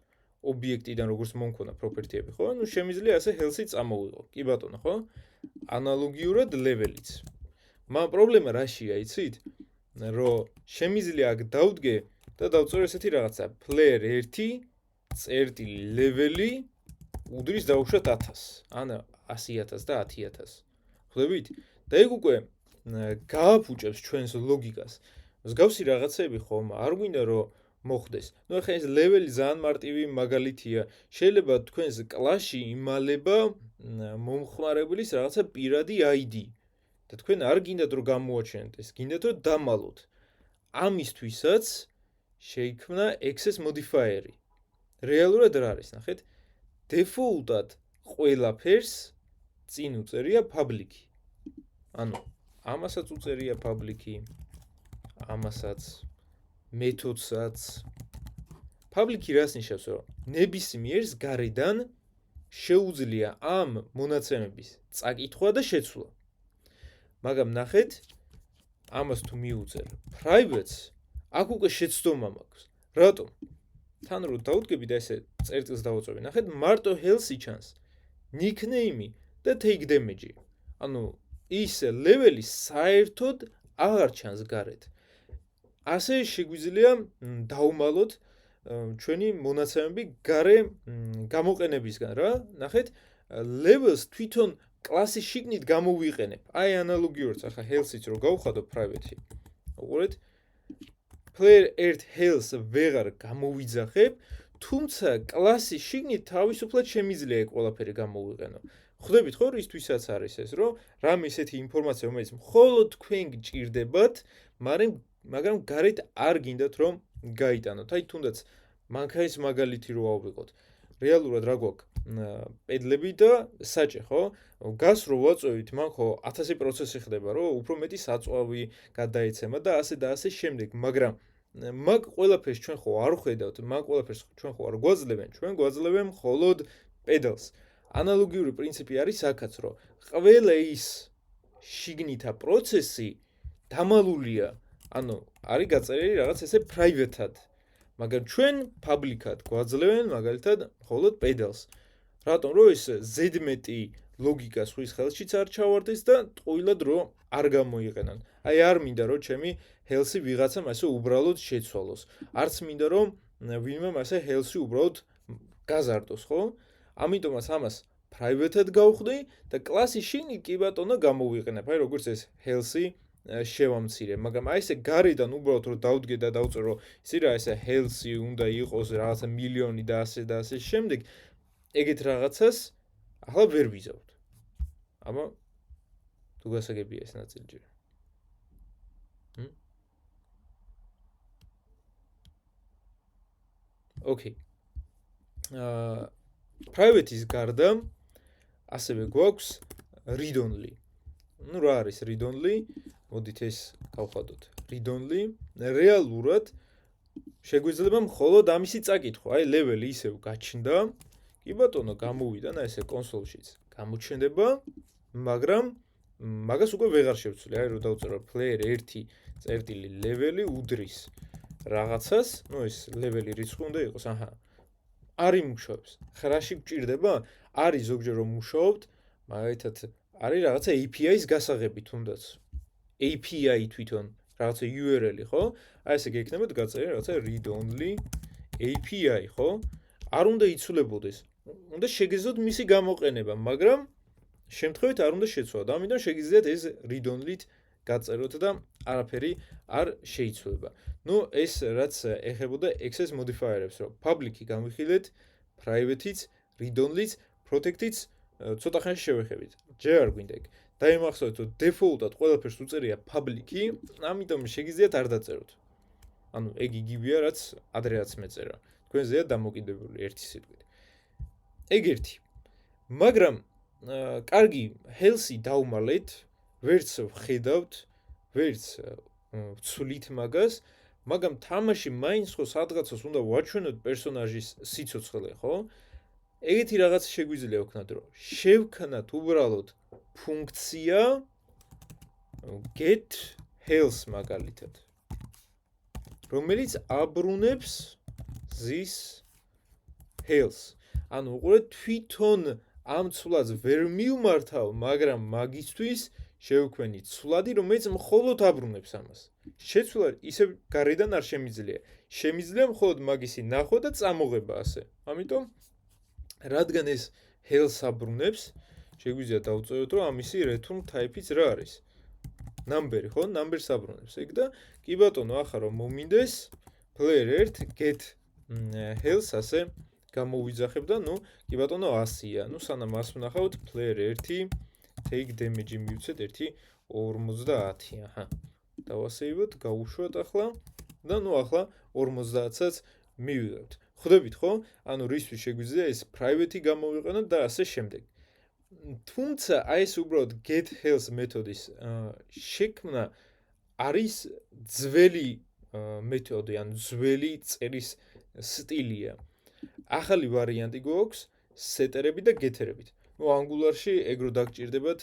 ობიექტიდან როგორც მომქონა პროპერტიები, ხო? ნუ შემიძლია ასე health-ი წამოვიღო. კი ბატონო, ხო? ანალოგიურად level-იც. მაგრამ პრობლემა რაშია, იცით? რომ შემიძლია აქ დავდგე და დავწერო ესეთი რაღაცა player 1 level-ი უდრის დაუშვათ 1000 ან 100000 და 10000. ხვდებით? და ეგ უკვე გააფუჭებს ჩვენს ლოგიკას. მსგავსი რაღაცები ხომ არ გვინდა რომ მოხდეს. ნუ ახლა ეს level-ი ძალიან მარტივი მაგალითია. შეიძლება თქვენს კლასში იმალება მომხმარებლის რაღაცა პირადი ID. და თქვენ არ გინდათ რომ გამოაჩენთ ეს, გინდათ რომ დამალოთ. ამისთვისაც შეიქმნა access modifier-ი. რეალურად რა არის, ნახეთ? Default-ად ყველაფერს წინ უწერია public-ი. ანუ ამასაც უწერია public-ი, ამასაც, მეთოდსაც. Public-ი რას ნიშნავს, რომ ნებისმიერს გარედან შეუძლია ამ მონაცემების წაკითხვა და შეცვლა. მაგრამ ნახეთ, ამას თუ მიუწერ private-ს, აქ უკვე შეცდომა მაქვს. რატომ? თან რო დავდგები და ესე წერტილს დავუწევი, ნახეთ, მარტო health-ი ჩანს, nickname-ი და take damage-ი. ანუ ის level-ი საერთოდ აღარ ჩანს გარეთ. ასე შეგვიძლია დავუმალოთ ჩვენი მონაცემები გარე გამოყენებისგან რა. ნახეთ, levels თვითონ კლასის შიგნით გამოვიყენებ. აი ანალოგიურიც ახლა health-იც რო გავხადო private-ი. უყურეთ, player 1 health ვეღარ გამოვიძახებ, თუმცა კლასის შიგნით თავისუფლად შემიძლია ეგ ყველაფერი გამოვიყენო. ხვდებით ხო, რისთვისაც არის ეს, რომ რამე ისეთი ინფორმაცია, რომელიც მხოლოდ თქვენ გჭირდებათ, მაგრამ გარეთ არ გინდათ რომ გაიტანოთ. აი თუნდაც მანქანის მაგალითი რო ავიღოთ. რეალურად რა გვაქვს? პედლები და საჭე, ხო? გას რო ვაწვევით, მან ხო 1000 პროცესი ხდება, რომ უფრო მეტი საწვავი გადაეცემა და ასე და ასე შემდეგ, მაგრამ მაგ ყველაფერს ჩვენ ხო არ ხედავთ, მაგ ყველაფერს ჩვენ ხო არ გვაძლევენ, ჩვენ გვაძლევენ მხოლოდ პედალს. ანალოგიური პრინციპი არის აქაც, რომ ყველა ის შიგნითა პროცესი დამალულია, ანუ არის გაწერილი რაღაც ესე private-ად. მაგრამ ჩვენ public-ად გვაძლევენ მაგალითად მხოლოდ პედალს. რატომ რომ ეს ზედმეტი ლოგიკა სხვის ხელშიც არ ჩავარდეს და ტყუილად რომ არ გამოიყენან. აი არ მინდა რომ ჩემი health-ი ვიღაცამ ასე უბრალოდ შეცვალოს. არც მინდა რომ ვინმე ასე health-ი უბრალოდ გაზარდოს, ხო? ამიტომაც ამას private-ად გავხდი და კლასის შიგნით კი ბატონო გამოვიყენებ. აი როგორც ეს health-ი შევამცირე, მაგრამ აი ესე გარედან უბრალოდ რომ დავდგე და დავწერო, ისი რა ესე health-ი უნდა იყოს რაღაცა მილიონი და ასე შემდეგ, ეგეთ რაღაცას ახლა ვერ ვიზავთ. აბა თუ გასაგებია ეს ნაწილი ჯერ. ოკეი. private-ის გარდა ასევე გვაქვს read only. ნუ რა არის read only? მოდით ეს გავხადოთ. Read only რეალურად შეგვიძლია მხოლოდ ამისი წაკითხვა. აი level-ი ისევ გაჩნდა. კი ბატონო, გამოვიდა და ესე კონსოლშიც გამოჩნდება, მაგრამ მაგას უკვე ვეღარ შევცვლი. აი, რო დავწერო player 1 level უდრის რაღაცას, ეს level რიცხვი უნდა იყოს, აჰა. არ იმუშავებს. ხრაში გჭირდება? არის ზოგჯერ რომ მუშაობთ, მაგალითად, არის რაღაცა API-ის გასაღები თუნდაც. API თვითონ რაღაცა URL-ი, ხო? აი ესე გექნებათ გაწერილი რაღაცა read only API, ხო? არ უნდა იცვლებოდეს. უნდა შეგეძლოთ მისი გამოყენება, მაგრამ შემთხვევით არ უნდა შეცვლოთ. ამიტომ შეგიძლიათ ეს read only-ით გაწეროთ და არაფერი არ შეიცვლება. ეს რაც ეხებოდა access modifier-ებს, რომ public-ი გამიხილეთ, private-იც, read only-ც, protect-იც ცოტა ხანში შევეხებით. ჯერ არ გვინდა ეგ. დაიმახსოვრეთ, რომ default-ად ყველაფერს უწერია public-ი, ამიტომ შეგიძლიათ არ დაწეროთ. ანუ ეგ იგივეა, რაც ადრეაც მეწერა. თქვენზეა დამოკიდებული ერთი სიტყვით. ეგ ერთი. მაგრამ კარგი health-ი დავმალეთ, ვერც ვხედავთ, ვერც ვცვლით მაგას, მაგრამ თამაში მაინც ხო სადღაცას უნდა ვაჩვენოთ პერსონაჟის სიცოცხლე, ხო? ეგეთი რაღაც შეგვიძლია ვქნათ, რომ შევქნათ უბრალოდ ფუნქცია get health მაგალითად, რომელიც აბრუნებს this health. ანუ უყურეთ, თვითონ ამ ცვლას ვერ მივმართავ, მაგრამ მაგისთვის შევქმნით ცვლადი, რომელიც მხოლოდ აბრუნებს ამას. შეცვლა ისე გარედან არ შემიძლია. შემიძლია მხოლოდ მაგისი ნახვა და წამოღება ასე. ამიტომ რადგან ეს health აბრუნებს, შეგვიძლია დავწეროთ, რომ ამისი return type-იც რა არის? number-ი, ხო? numbers აბრუნებს. ეგ და კი ბატონო, ახლა რომ მომინდეს player 1 get health ასე გამოვიძახებ და კი ბატონო 100-ია. სანამ 100 ვნახავთ player 1 take damage-ი მივცეთ 1.50. აჰა. დავასეივოთ, გავუშვათ ახლა და ახლა 50-საც მივიღებთ. ხვდებით ხო? ანუ რისთვის შეგვიძლია ეს private-ი გამოვიყენოთ და ასე შემდეგ. თუმცა აი ეს უბრალოდ get health მეთოდის შექმნა არის ძველი მეთოდი, ანუ ძველი წერის სტილია. ახალი ვარიანტი გვაქვს setter-ები და getter-ებით. Angular-ში ეგ რო დაგჭირდებათ,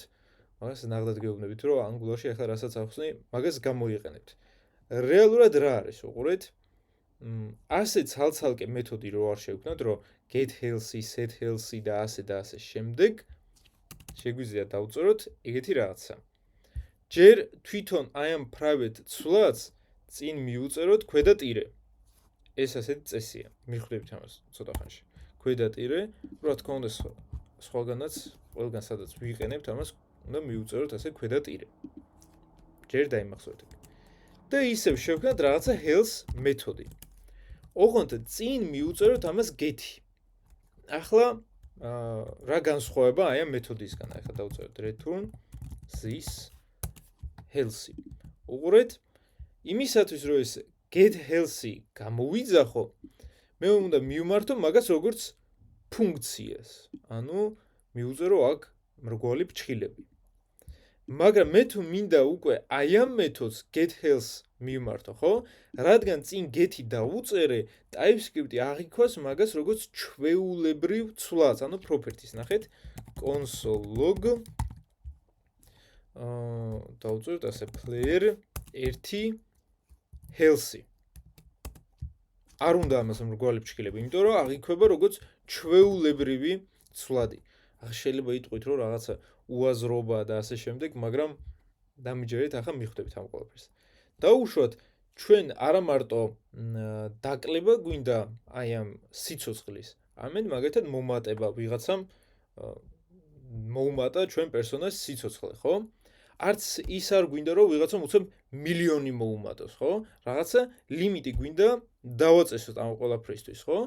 მაგას ნახდად გეუბნებით, რომ Angular-ში ახლა რასაც ახსნი, მაგას გამოიყენებთ. რეალურად რა არის, უყურეთ? ასე ცალ-ცალკე მეთოდი რო არ შევქმნათ, რომ get health-ი, set health-ი და ასე შემდეგ შეგვიძლია დავწეროთ ეგეთი რაღაცა. ჯერ თვითონ აი ამ private ცვლაც წინ მიუწეროთ ქვედა ტირე. ეს ასეთი წესია. მიხვდებით ამას ცოტა ხანში. ქვედა ტირე, რა თქმა უნდა სხვაგანაც, ყველგან სადაც ვიყენებთ ამას, უნდა მიუწეროთ ასე ქვედა ტირე. ჯერ დაიმახსოვრეთ. და ისევ შევქმნათ რაღაცა health მეთოდი. ოღონდ წინ მიუწეროთ ამას get-ი. ახლა რა განსხვავება აი ამ მეთოდისგან? ახლა დავწეროთ return this health-ი. უყურეთ, იმისათვის რომ ეს get health-ი გამოვიძახო, მე უნდა მივმართო მაგას როგორც ფუნქციას. ანუ მიუწერო აქ მრგვალი ფრჩხილები. მაგრამ მე თუ მინდა უკვე აი ამ მეთოდს get health მივმართო, ხო? რადგან წინ get-ი დავუწერე, TypeScript-ი აღიქვას მაგას როგორც ჩვეულებრივ ცვლას, ანუ properties. ნახეთ, console log დავუწეროთ ასე player 1 health-ი. არ უნდა ამას მრგვალი ფრჩხილები, იმიტომ რომ აღიქვება როგორც ჩვეულებრივი ცვლადი. ახლა შეიძლება იტყვით, რომ რაღაცა უაზრობა და ასე შემდეგ, მაგრამ დამიჯერეთ, ახლა მიხვდებით ამ ყველაფერს. დაუშვათ, ჩვენ არა მარტო დაკლება გვინდა აი ამ სიცოცხლის, ამედ მაგალითად მომატება ვიღაცამ მოუმატა ჩვენ პერსონაჟს სიცოცხლე, ხო? არც ის არ გვინდა რომ ვიღაცამ უცებ მილიონი მოუმატოს, ხო? რაღაცა ლიმიტი გვინდა დავაწესოთ ამ ყველაფრისთვის, ხო?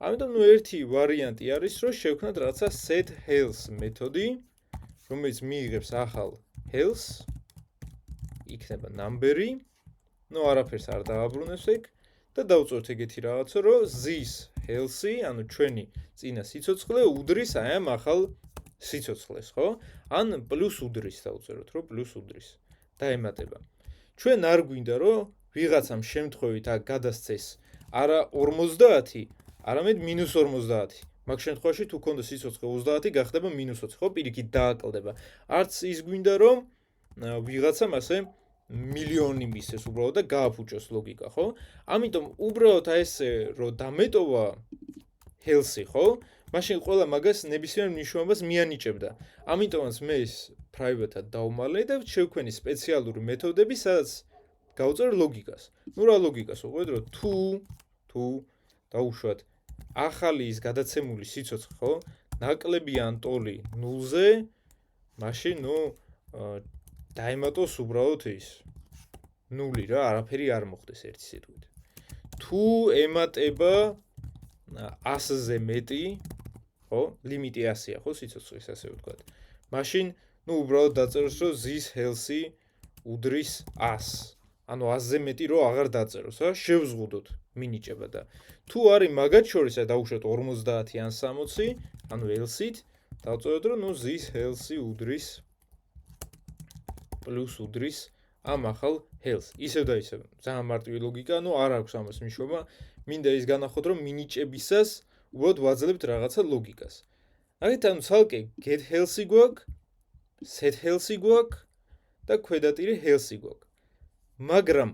ამიტომ ერთი ვარიანტი არის რომ შევქმნათ რაღაცა set health მეთოდი, რომელიც მიიღებს ახალ health, იქნება number-ი, არაფერს არ დააბრუნებს ეგ და დავწეროთ ეგეთი რაღაცა, რომ this health-ი, ანუ ჩვენი წინა სიცოცხლე უდრის აი ამ ახალ სიცოცხლეს, ხო? ან პლუს უდრის დავწეროთ, რომ პლუს უდრის. დაემატება. ჩვენ არ გვინდა რომ ვიღაცამ შემთხვევით აქ გადასცეს არა 50, არამედ -50. მაგ შემთხვევაში თუ გქონდა სიცოცხლე 30 გახდება -20, ხო? პირიქით დააკლდება. არც ის გვინდა რომ ვიღაცამ ასე მილიონი მისცეს უბრალოდ და გააფუჭოს ლოგიკა, ხო? ამიტომ უბრალოდ ესე რომ დამეტოვა healthy, ხო? მაშინ ყველა მაგას ნებისმიერ მნიშვნელობას მიანიჭებდა. ამიტომაც მე ის private-ად დავმალე და შევქმნი სპეციალური მეთოდები, სადაც გავწერ ლოგიკას. ნუ რა ლოგიკას ვუყვეთ, რომ თუ დაუშვათ ახალი ის გადაცემული სიცოცხლე, ხო? ნაკლებიან ტოლი 0-ზე, მაშინ ნუ დაემატოს უბრალოდ ის 0 რა, არაფერი არ მოხდეს ერთი სიტყვით. თუ ემატება 100-ზე მეტი, ხო? ლიმიტი 100-ია, ხო, სიცოცხლის ასე ვთქვათ. მაშინ ნუ უბრალოდ დაწეროს, რომ this healthy უდრის 100. ანუ 100-ზე მეტი რო აღარ დაწეროს, რა, შევზღუდოთ მინიჭება და თუ არის მაგათ შორის დაუშვათ 50 ან 60, ანუ else-ით დავწეროთ, რომ ნუ this healthy უდრის პლუს უდრის ამ ახალ health. ისევ და ისევ, ძალიან მარტივი ლოგიკა, ანუ არ აქვს ამას მნიშვნელობა. მინდა ის განახოთ, რომ მინიჭებისას უბრალოდ ვაძლევთ რაღაცა ლოგიკას. მაგით ანუ ცალკე get healthy გვაქვს, set healthy გვაქვს და ქვედატირი healthy გვაქვს. მაგრამ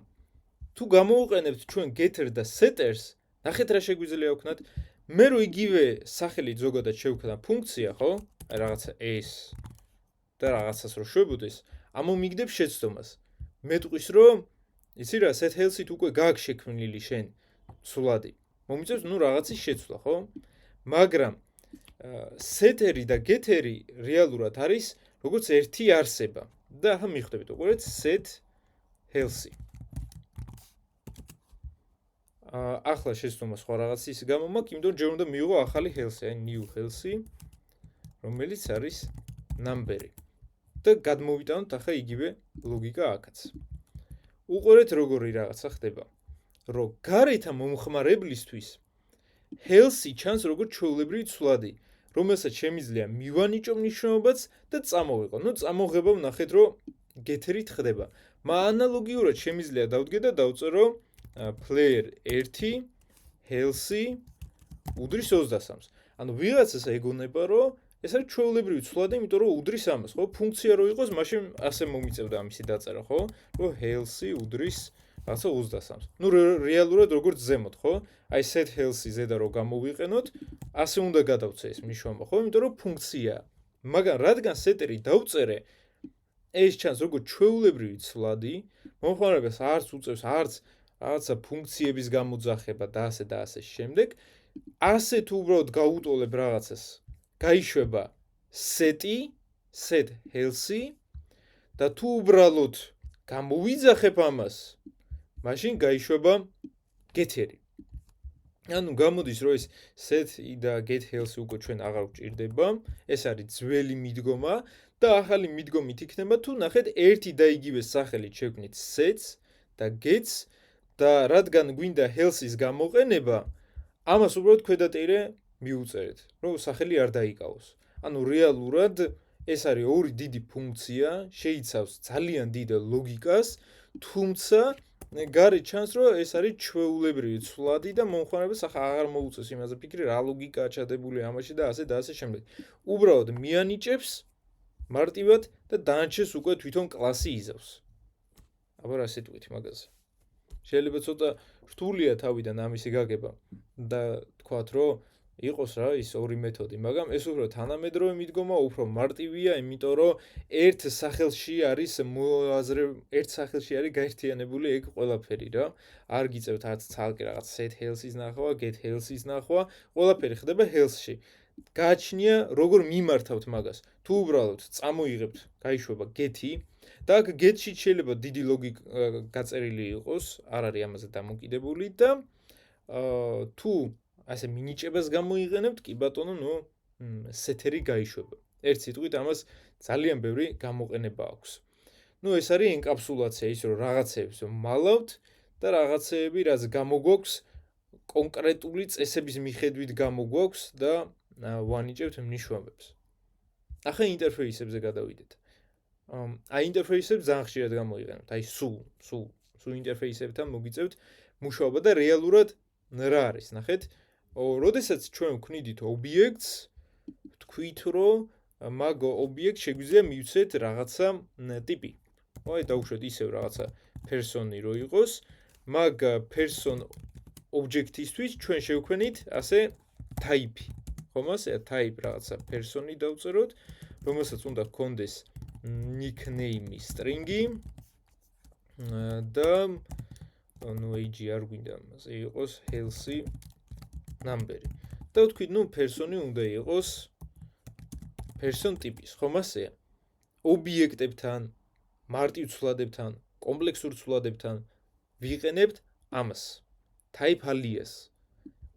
თუ გამოვუყენებთ ჩვენ getter და setters, ნახეთ რა შეგვიძლია ვქნათ. მე რო იგივე სახელით ზოგადად შევქმნა ფუნქცია, ხო? აი რაღაცა s და რაღაცას რო შევებოდეს, ამომიგდებ შეცდომას. მეტყვის რომ იცი რა, set healthy-თ უკვე გააქვს შექმნილი შენ სულადი. მომიწევს ნუ რაღაცის შეცვლა, ხო? მაგრამ setter-ი და getter-ი რეალურად არის როგორც ერთი არსება. და ახლა მიხვდებით, უყურეთ set healthy. ახლა შეცდომა სხვა რაღაცის გამომაქვს, იმიტომ ჯერ უნდა მივიღო ახალი healthy, აი new healthy, რომელიც არის number-ი. და გადმოვიტანოთ ახლა იგივე ლოგიკა აქაც. უყურეთ როგორი რაღაცა ხდება. რომ გარეთა მომხმარებლისთვის healthy ჩანს როგორც ჩვეულებრივი ცვლადი, რომელსაც შემიძლია მივანიჭო მნიშვნელობაც და წამოვიყო. ნუ წამოღება ვნახეთ, რომ getter-ით ხდება. ანალოგიურად შემიძლია დავდგე და დავწერო player 1 healthy უდრის 23-ს. ანუ ვიღაცას ეგონება, რომ ეს არის ჩვეულებრივი ცვლადი, იმიტომ რომ უდრის ამას, ხო? ფუნქცია რო იყოს, მაშინ ასე მომიწევდა ამისი დაწერა, ხო? რომ healthy უდრის რაღაცა 23-ს. ნუ რეალურად როგორც ზემოთ, ხო? აი set healthy ზედა რო გამოვიყენოთ, ასე უნდა გადავწე ეს მნიშვნელობა, ხო? იმიტომ რომ ფუნქციაა. მაგრამ რადგან setter-ი დავწერე, ეს ჩანს როგორც ჩვეულებრივი ცვლადი, მომხმარებელს არც უწევს, არც რაღაცა ფუნქციების გამოძახება და ასე შემდეგ. ასე თუ უბრალოდ გაუტოლებ რაღაცას, გაიშვება set healthy და თუ უბრალოდ გამოვიძახებ ამას, მაშინ გაიშვება getter-ი. ანუ გამოდის, რომ ეს set-ი და get healthy უკვე ჩვენ აღარ გვჭირდება, ეს არის ძველი მიდგომა და ახალი მიდგომით იქნება თუ ნახეთ ერთი და იგივე სახელით შევქმნით sets და gets და რადგან გვინდა healthy-ს გამოყენება, ამას უბრალოდ ქვედატირე მიუწერეთ, რომ სახელი არ დაიკავოს. ანუ რეალურად ეს არის ორი დიდი ფუნქცია, შეიცავს ძალიან დიდ ლოგიკას, თუმცა გარეთ ჩანს, რომ ეს არის ჩვეულებრივი ცვლადი და მომხმარებელს ახლა აღარ მოუწევს იმაზე ფიქრი, რა ლოგიკაა ჩადებული ამაში და ასე შემდეგ. უბრალოდ მიანიჭებს მარტივად და დანარჩენს უკვე თვითონ კლასი იზავს. აბა რა სიტყვით მაგაზე. შეიძლება ცოტა რთულია თავიდან ამისი გაგება და თქვათ, რომ იყოს რა ის ორი მეთოდი, მაგრამ ეს უფრო თანამედროვე მიდგომა, უფრო მარტივია, იმიტომ რომ ერთ სახელში არის გაერთიანებული ეგ ყველაფერი რა. არ გიწევთ არც ცალკე რაღაც set healthy-ს ნახვა, get healthy-ს ნახვა, ყველაფერი ხდება health-ში. გააჩნია როგორ მიმართავთ მაგას. თუ უბრალოდ წამოიღებთ, გაიშვება get-ი და აქ get-ში შეიძლება დიდი ლოგიკა გაწერილი იყოს, არ არის ამაზე დამოკიდებული და თუ ასე მინიჭებას გამოიყენებთ, კი ბატონო, ნუ set-ი გაიშვება. ერთ სიტყვით ამას ძალიან ბევრი გამოყენება აქვს. ნუ ეს არის ენკაფსულაცია, ის რომ რაღაცეებს მალავთ და რაღაცეები რაც გამოგვაქვს კონკრეტული წესების მიხედვით გამოგვაქვს და ვანიჭებთ მნიშვნელობებს. ახლა ინტერფეისებზე გადავიდეთ. აი ინტერფეისებს ძალიან ხშირად გამოიყენებთ. აი სულ ინტერფეისებთან მოგიწევთ მუშაობა და რეალურად რა არის, ნახეთ, როდესაც ჩვენ ვქნიდით ობიექტს, ვთქვით, რომ მაგ ობიექტს შეგვიძლია მივცეთ რაღაცა ტიპი. აი დავუშვათ ისევ რაღაცა person-ი რო იყოს, მაგ person object-ისთვის ჩვენ შევქმნით ასე type-ი. ხომ ასე type რაღაცა person-ი დავწეროთ, რომელსაც უნდა გქონდეს nickname-ი string-ი და ну age არ გვინდა ამაზე იყოს healthy number-ი. და ვთქვით, ну person-ი უნდა იყოს person ტიპის, ხომ ასეა? ობიექტებთან, მარტივ ცვლილებებთან, კომპლექსურ ცვლილებებთან ვიყენებთ ამას. type alias.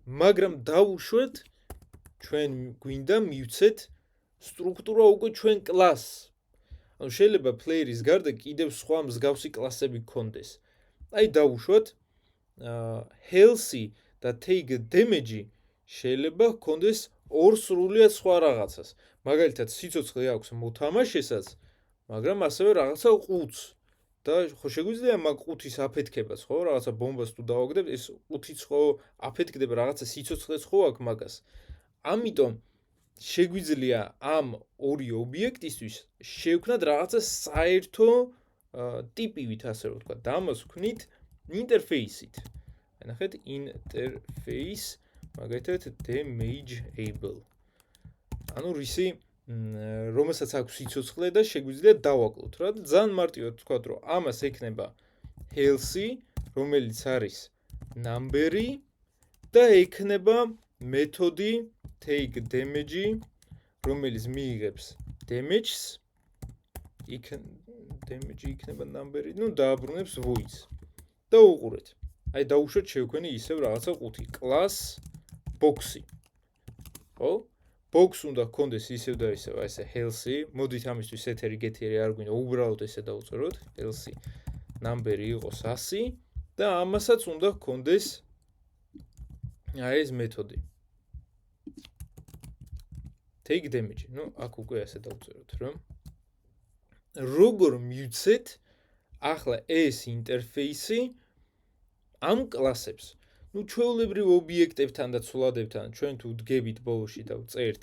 მაგრამ დავუშვათ ჩვენ გვინდა მივცეთ სტრუქტურა უკვე ჩვენ კლასს. ანუ შეიძლება player-ის გარდა კიდევ სხვა მსგავსი კლასები გქონდეს. აი დავუშვათ healthy და take damage შეიძლება გქონდეს ორ სრულიად სხვა რაღაცას. მაგალითად, სიცოცხლე აქვს მოთამაშესაც, მაგრამ ასევე რაღაცა ყუთს. და ხო შეგვიძლია მაგ ყუთის აფეთქებას, ხო, რაღაცა ბომბას თუ დავაგდებ, ეს ყუთიც ხო აფეთქდება, რაღაცა სიცოცხლეც ხო აქვს მაგას. ამიტომ შეგვიძლია ამ ორი ობიექტისთვის შევქნათ რაღაცა საერთო ტიპივით, ასე რომ ვთქვა. და ამას ვქნით ინტერფეისით. აი ნახეთ, interface, მაგალითად damageable. ანუ რისი რომელსაც აქვს სიცოცხლე და შეგვიძლია დავაკლოთ რა. ძალიან მარტივად ვთქვათ, რომ ამას ექნება healthy, რომელიც არის number-ი და ექნება მეთოდი take damage, რომელიც მიიღებს damage-ს, damage იქნება number-ი, ну დააბრუნებს voids. და უყურეთ. აი დავუშვათ შევქმნი ისევ რაღაცა ყუთი, class box-ი. ხო? box უნდა გქონდეს ისევ და ისევ, აი ესე healthy. მოდით ამისთვის ეთერი geteri არ გვინდა, უბრალოდ ესე დავწეროთ, healthy. number-ი იყოს 100 და ამასაც უნდა გქონდეს აი ეს მეთოდი. take damage. ну, აქ უკვე ასე დავწეროთ, რომ როგორ მივცეთ ახლა ეს ინტერფეისი ამ კლასებს. ну, ჩვეულებრივ ობიექტებთან და ცვლილებებთან ჩვენ თუ დგებით ბოლოში და ვწერთ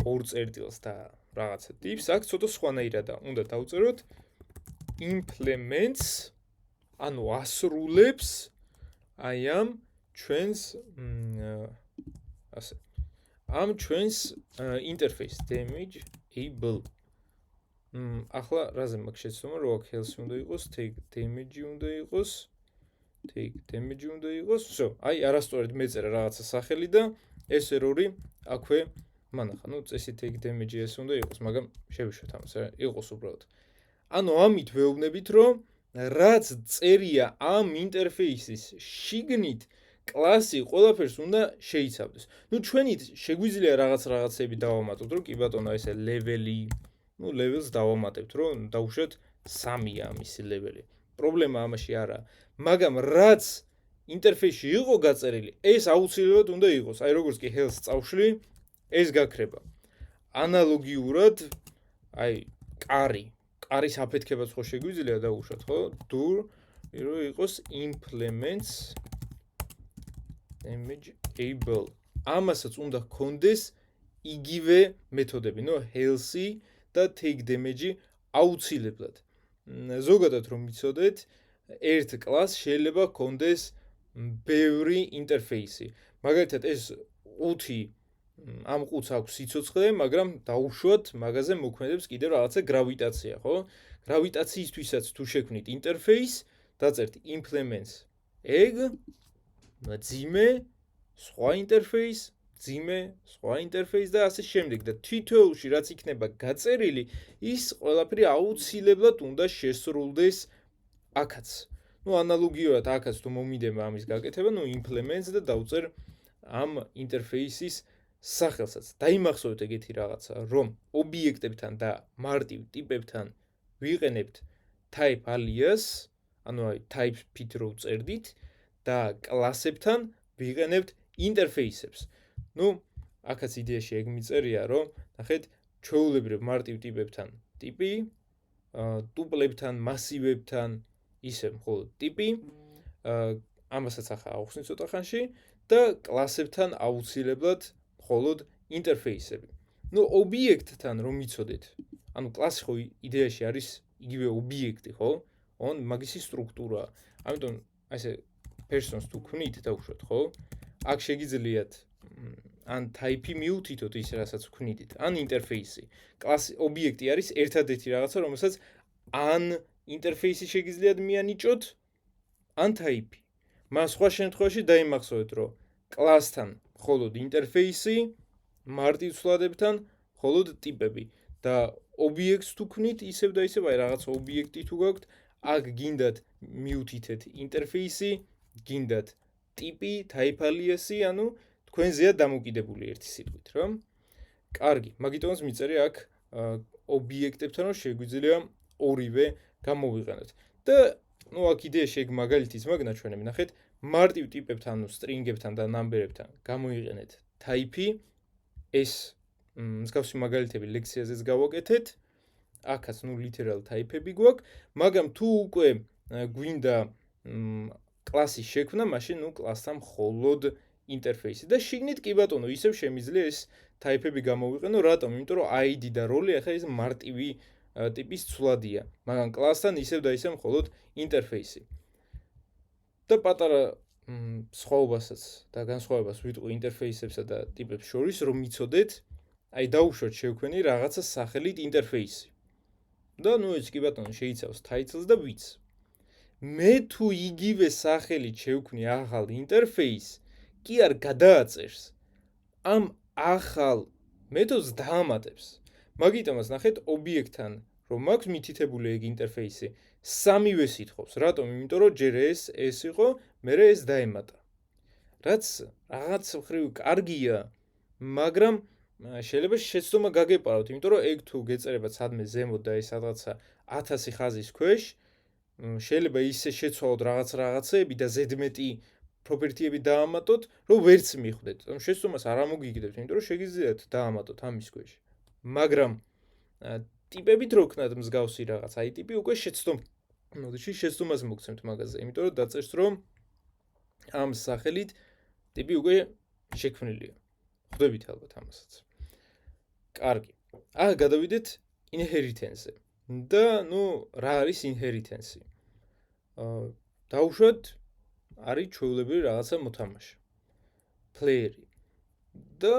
ორ წერტილს და რაღაცა ტიპს, აქ ცოტა სხვანაირადაა. უნდა დავწეროთ implements, ანუ ასრულებს აი ამ ჩვენს ასე ამ ჩვენს interface damageable. ახლა რაზე მაქვს შეცდომა, რომ აქ healthy უნდა იყოს, take damage უნდა იყოს, take damage უნდა იყოს. всё, აი არასწორად მეწერა რაღაცა სახელი და ეს ერორი აქვე მანახა. ну, წესი take damage ეს უნდა იყოს, მაგრამ შევიშვათ ამას, რა იყოს უბრალოდ. ანუ ამით ვეუბნებით, რომ რაც წერია ამ ინტერფეისის შიგნით კლასი ყველაფერს უნდა შეიცავდეს. ну, ჩვენით შეგვიძლია რაღაცები დავამატოთ, რომ კი ბატონო, ესე level-ი, ну, levels დავამატებთ, რომ დავუშვათ 3-ია ამისი level-ი. პრობლემა ამაში არა. მაგრამ რაც ინტერფეისში იყო გაწერილი, ეს აუცილებლად უნდა იყოს. აი როგორც კი health წავშლი, ეს გაქრება. ანალოგიურად, აი კარის აფეთქებაც ხო შეგვიძლია დავუშვათ, ხო? do რომ იყოს implements damageable. ამასაც უნდა გქონდეს იგივე მეთოდები, no healthy და take damage აუცილებლად. ზოგადად რომ მიცოდეთ, ერთ კლასს შეიძლება გქონდეს ბევრი ინტერფეისი. მაგალითად ეს ყუთი ამ ყუთს აქვს სიცოცხლე, მაგრამ დაუშვათ მაგაზე მოქმედებს კიდევ რაღაცა გრავიტაცია, ხო? გრავიტაციისთვისაც თუ შექმნით ინტერფეის, დაწერთ implements egg, ძიმე, სხვა ინტერფეის, ძიმე, სხვა ინტერფეის და ასე შემდეგ და თითოეულში რაც იქნება გაწერილი, ის ყველაფერი აუცილებლად უნდა შესრულდეს აქაც. ну, ანალოგიურად აქაც თუ მომიდება ამის გაკეთება, ну, implements და დავწერ ამ ინტერფეისის სახელსაც. დაიმახსოვრეთ ეგეთი რაღაცა, რომ ობიექტებთან და მარტივ ტიპებთან ვიყენებთ type alias, ანუ აი type-ით რო ვწერდით და კლასებთან ვიყენებთ ინტერფეისებს. ну, აქაც იდეაში ეგ მიწერია, რომ ნახეთ, ჩვეულებრივ მარტივ ტიპებთან ტიპი, ტუპლებთან, მასივებთან ისე მხოლოდ ტიპი, ამასაც ახლა ავხსნით ცოტა ხანში და კლასებთან აუცილებლად მხოლოდ ინტერფეისები. ობიექტთან რომ მიცოდეთ, კლასი ხო იდეაში არის იგივე ობიექტი, ხო? მაგისი სტრუქტურაა. ამიტომ ასე persons თუ ქმნით დავუშვათ, ხო? აქ შეგიძლიათ ან type-ი მიუთითოთ ის რასაც ქმნით, ან ინტერფეისი. კლასი ობიექტი არის ერთადერთი რაღაცა, რომელსაც ან ინტერფეისი შეგიძლიათ მიანიჭოთ, ან type-ი. მაგრამ სხვა შემთხვევაში დაიმახსოვრეთ, რომ კლასთან მხოლოდ ინტერფეისი, მარტივ ცვლილებებთან მხოლოდ ტიპები და ობიექტს თუ ქმნით ისევ და ისევ, აი რაღაც ობიექტი თუ გაქვთ, აქ გინდათ მიუთითეთ ინტერფეისი, გინდათ ტიპი, type alias-ი, თქვენზეა დამოკიდებული ერთი სიტყვით, რა. კარგი, მაგიტომაც მიწერე აქ ობიექტებთან რომ შეგვიძლია ორივე გამოვიყენოთ. და აქ იდეაში ეგ მაგალითიც მაგ ნაჩვენები ნახეთ, მარტივ ტიპებთან, string-ებთან და number-ებთან გამოიყენეთ type-ი, ეს მსგავსი მაგალითები ლექციაზეც გავაკეთეთ. აქაც literal type-ები გვაქვს, მაგრამ თუ უკვე გვინდა კლასის შექმნა, მაშინ კლასთან მხოლოდ ინტერფეისი და შიგნით კი ბატონო, ისევ შემიძლია ეს type-ები გამოვიყენო, რატომ? იმიტომ რომ ID და როლი ახლა ეს მარტივი ტიპის ცვლადია, მაგრამ კლასთან ისევ და ისევ მხოლოდ ინტერფეისი. და პატარა სხვაობასაც და განსხვავებას ვიტყვი ინტერფეისებსა და ტიპებს შორის, რომ მიცოდეთ, აი დაუშვათ შევქმნი რაღაცა სახელით ინტერფეისი. და ეს კი ბატონო შეიცავს title-ს და width. მე თუ იგივე სახელით შევქმნი ახალ ინტერფეისს, კი არ გადააწერს ამ ახალ მეთოდს დაამატებს. მაგიტომაც ნახეთ ობიექტთან რომ მაქვს მითითებული ეგ ინტერფეისი, სამივე სიტყვობს. რატომ? იმიტომ რომ ჯერ ეს იყო, მერე ეს დაემატა. რაც რაღაც მხრივ კარგია, მაგრამ შეიძლება შეცდომა გაგეპაროთ, იმიტომ რომ ეგ თუ გეწერებათ სადმე ზემოთ და ეს რაღაცა 1000 ხაზის ქვეშ, შეიძლება ისე შეცვალოთ რაღაცეები და ზედმეტი property-ები დაამატოთ, რომ ვერც მიხვდეთ. შეცდომას არ ამოგიგდებთ, იმიტომ რომ შეგიძლიათ დაამატოთ ამის ქვეშ. მაგრამ ტიპებით რო ქნათ მსგავსი რაღაც, აი ტიპი უკვე შეცდომას მოგცემთ მაგაზე, იმიტომ რომ დაწერს რომ ამ სახელით ტიპი უკვე შექმნილია. ხვდებით ალბათ ამასაც. კარგი. გადავიდეთ inheritance-ზე. და რა არის inheritance-ი? დავუშვათ არის ჩვეულებრივი რაღაცა მოთამაშე. player-ი. და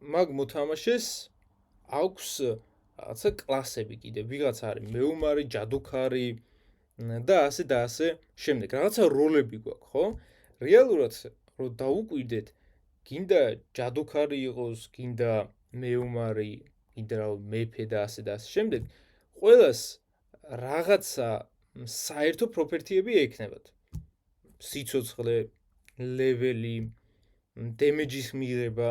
მაგ მოთამაშეს აქვს რაღაცა კლასები კიდე. ვიღაცა არის მეომარი, ჯადოქარი და ასე და ასე შემდეგ. რაღაცა როლები გვაქვს, ხო? რეალურად რო დაუკვირდეთ, გინდა ჯადოქარი იყოს, გინდა მეომარი, გინდა მეფე და ასე და ასე შემდეგ, ყველას რაღაცა საერთო property-ები ექნებათ. სიცოცხლე, ლეველი, damage-ის მიღება